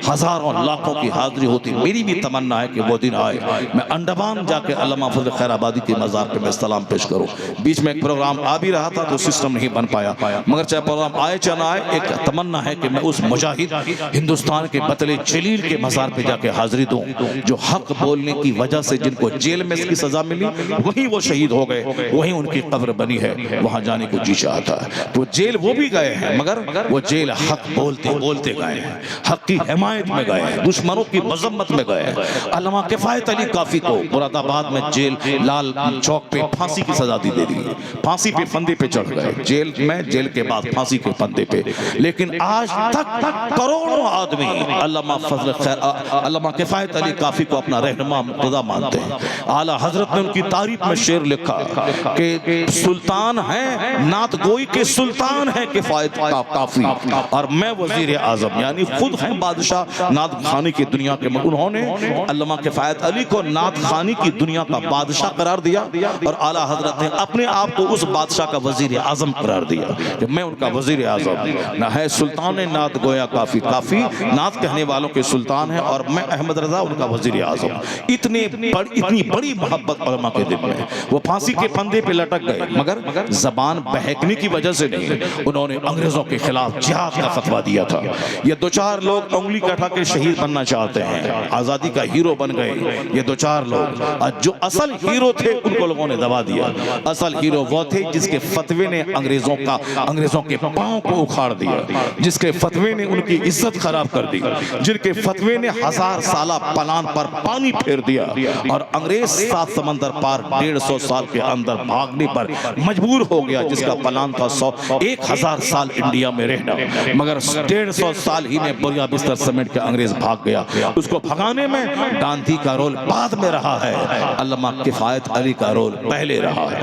ہزاروں لاکھوں کی حاضری ہوتی۔ میری بھی تمنا ہے کہ وہ دن آئے، میں انڈمان جا کے علامہ فضل خیر آبادی کے مزار پہ میں سلام پیش کروں۔ بیچ میں ایک پروگرام آ بھی رہا تھا تو سسٹم نہیں بن پایا، مگر چاہے پروگرام آئے چاہے نہ آئے، ایک تمنا ہے کہ میں اس مجاہد ہندوستان کے بطل جلیل کے مزار پہ جا کے حاضری دوں، جو حق بولنے کی وجہ سے جن کو جیل میں اس کی سزا ملی، وہیں وہ شہید ہو گئے، وہیں ان کی قبر بنی ہے، وہاں جانے کو جی چاہتا ہے۔ تو جیل وہ بھی گئے ہیں، مگر وہ جیل حق بولتے بولتے گئے ہیں، حق کی حمایت میں گئے ہیں، دشمنوں کی مذمت میں گئے ہیں۔ علامہ کفایت علی کافی کو مراد آباد میں جیل لال چوک پہ پھانسی کی سزا دی گئی، پھانسی پہ پھندے پہ چڑھ گئے، جیل میں، جیل کے بعد پھانسی کے پھندے پہ۔ لیکن آج تک کروڑوں آدمی علامہ کفایت علی کافی کو اپنا رہنما مقتدی مانتے ہیں۔ اعلیٰ حضرت نے ان کی تعریف میں شعر لکھا کہ سلطان ہیں نعت گوئی کے، سلطان ہیں کفایت کافی، اور میں وزیر اعظم، یعنی خود ہم بادشاہ نعت خوانی کی دنیا کے۔ انہوں نے علامہ کفایت علی کو نعت خوانی کی دنیا کا بادشاہ قرار دیا، اور اعلیٰ حضرت نے اپنے آپ کو اس بادشاہ کا وزیر اعظم قرار دیا کہ میں ان کا وزیر اعظم نہ ہے۔ سلطان نعت گویا کافی، کافی نعت کہنے والوں کے سلطان ہیں، اور میں احمد رضا ان کا وزیر اعظم۔ اتنی بڑی محبت علماء کے دل میں، وہ پھانسی کے پھندے پہ لٹک گئے، مگر زبان بہکنے کی وجہ سے نہیں، انہوں نے انگریزوں کے خلاف جہاد کا فتویٰ دیا تھا۔ یہ 2-4 لوگ انگلی کٹا کے شہید بننا چاہتے ہیں، آزادی کا ہیرو بن گئے یہ 2-4 لوگ، جو اصل ہیرو تھے ان کو لوگوں نے دبا دیا۔ اصل ہیرو وہ تھے جس کے فتوے نے انگریزوں کے پاؤں کو اکھاڑ دیا، جس کے فتوے نے ان کی عزت خراب کر دی، جن کے فتوے نے 1000 سالہ پلان پر پانی پھیر دیا، اور انگریز 7 سمندر پار 150 سال کے اندر بھاگنے پر مجبور ہو گیا، جس کا پلان تھا 1000 1000 سال انڈیا میں رہنا، مگر 150 سال ہی میں بوریا بستر سمیٹ کے انگریز بھاگ گیا۔ اس کو بھگانے میں گاندھی کا رول بعد میں رہا ہے، علامہ کفایت علی کا رول پہلے رہا ہے۔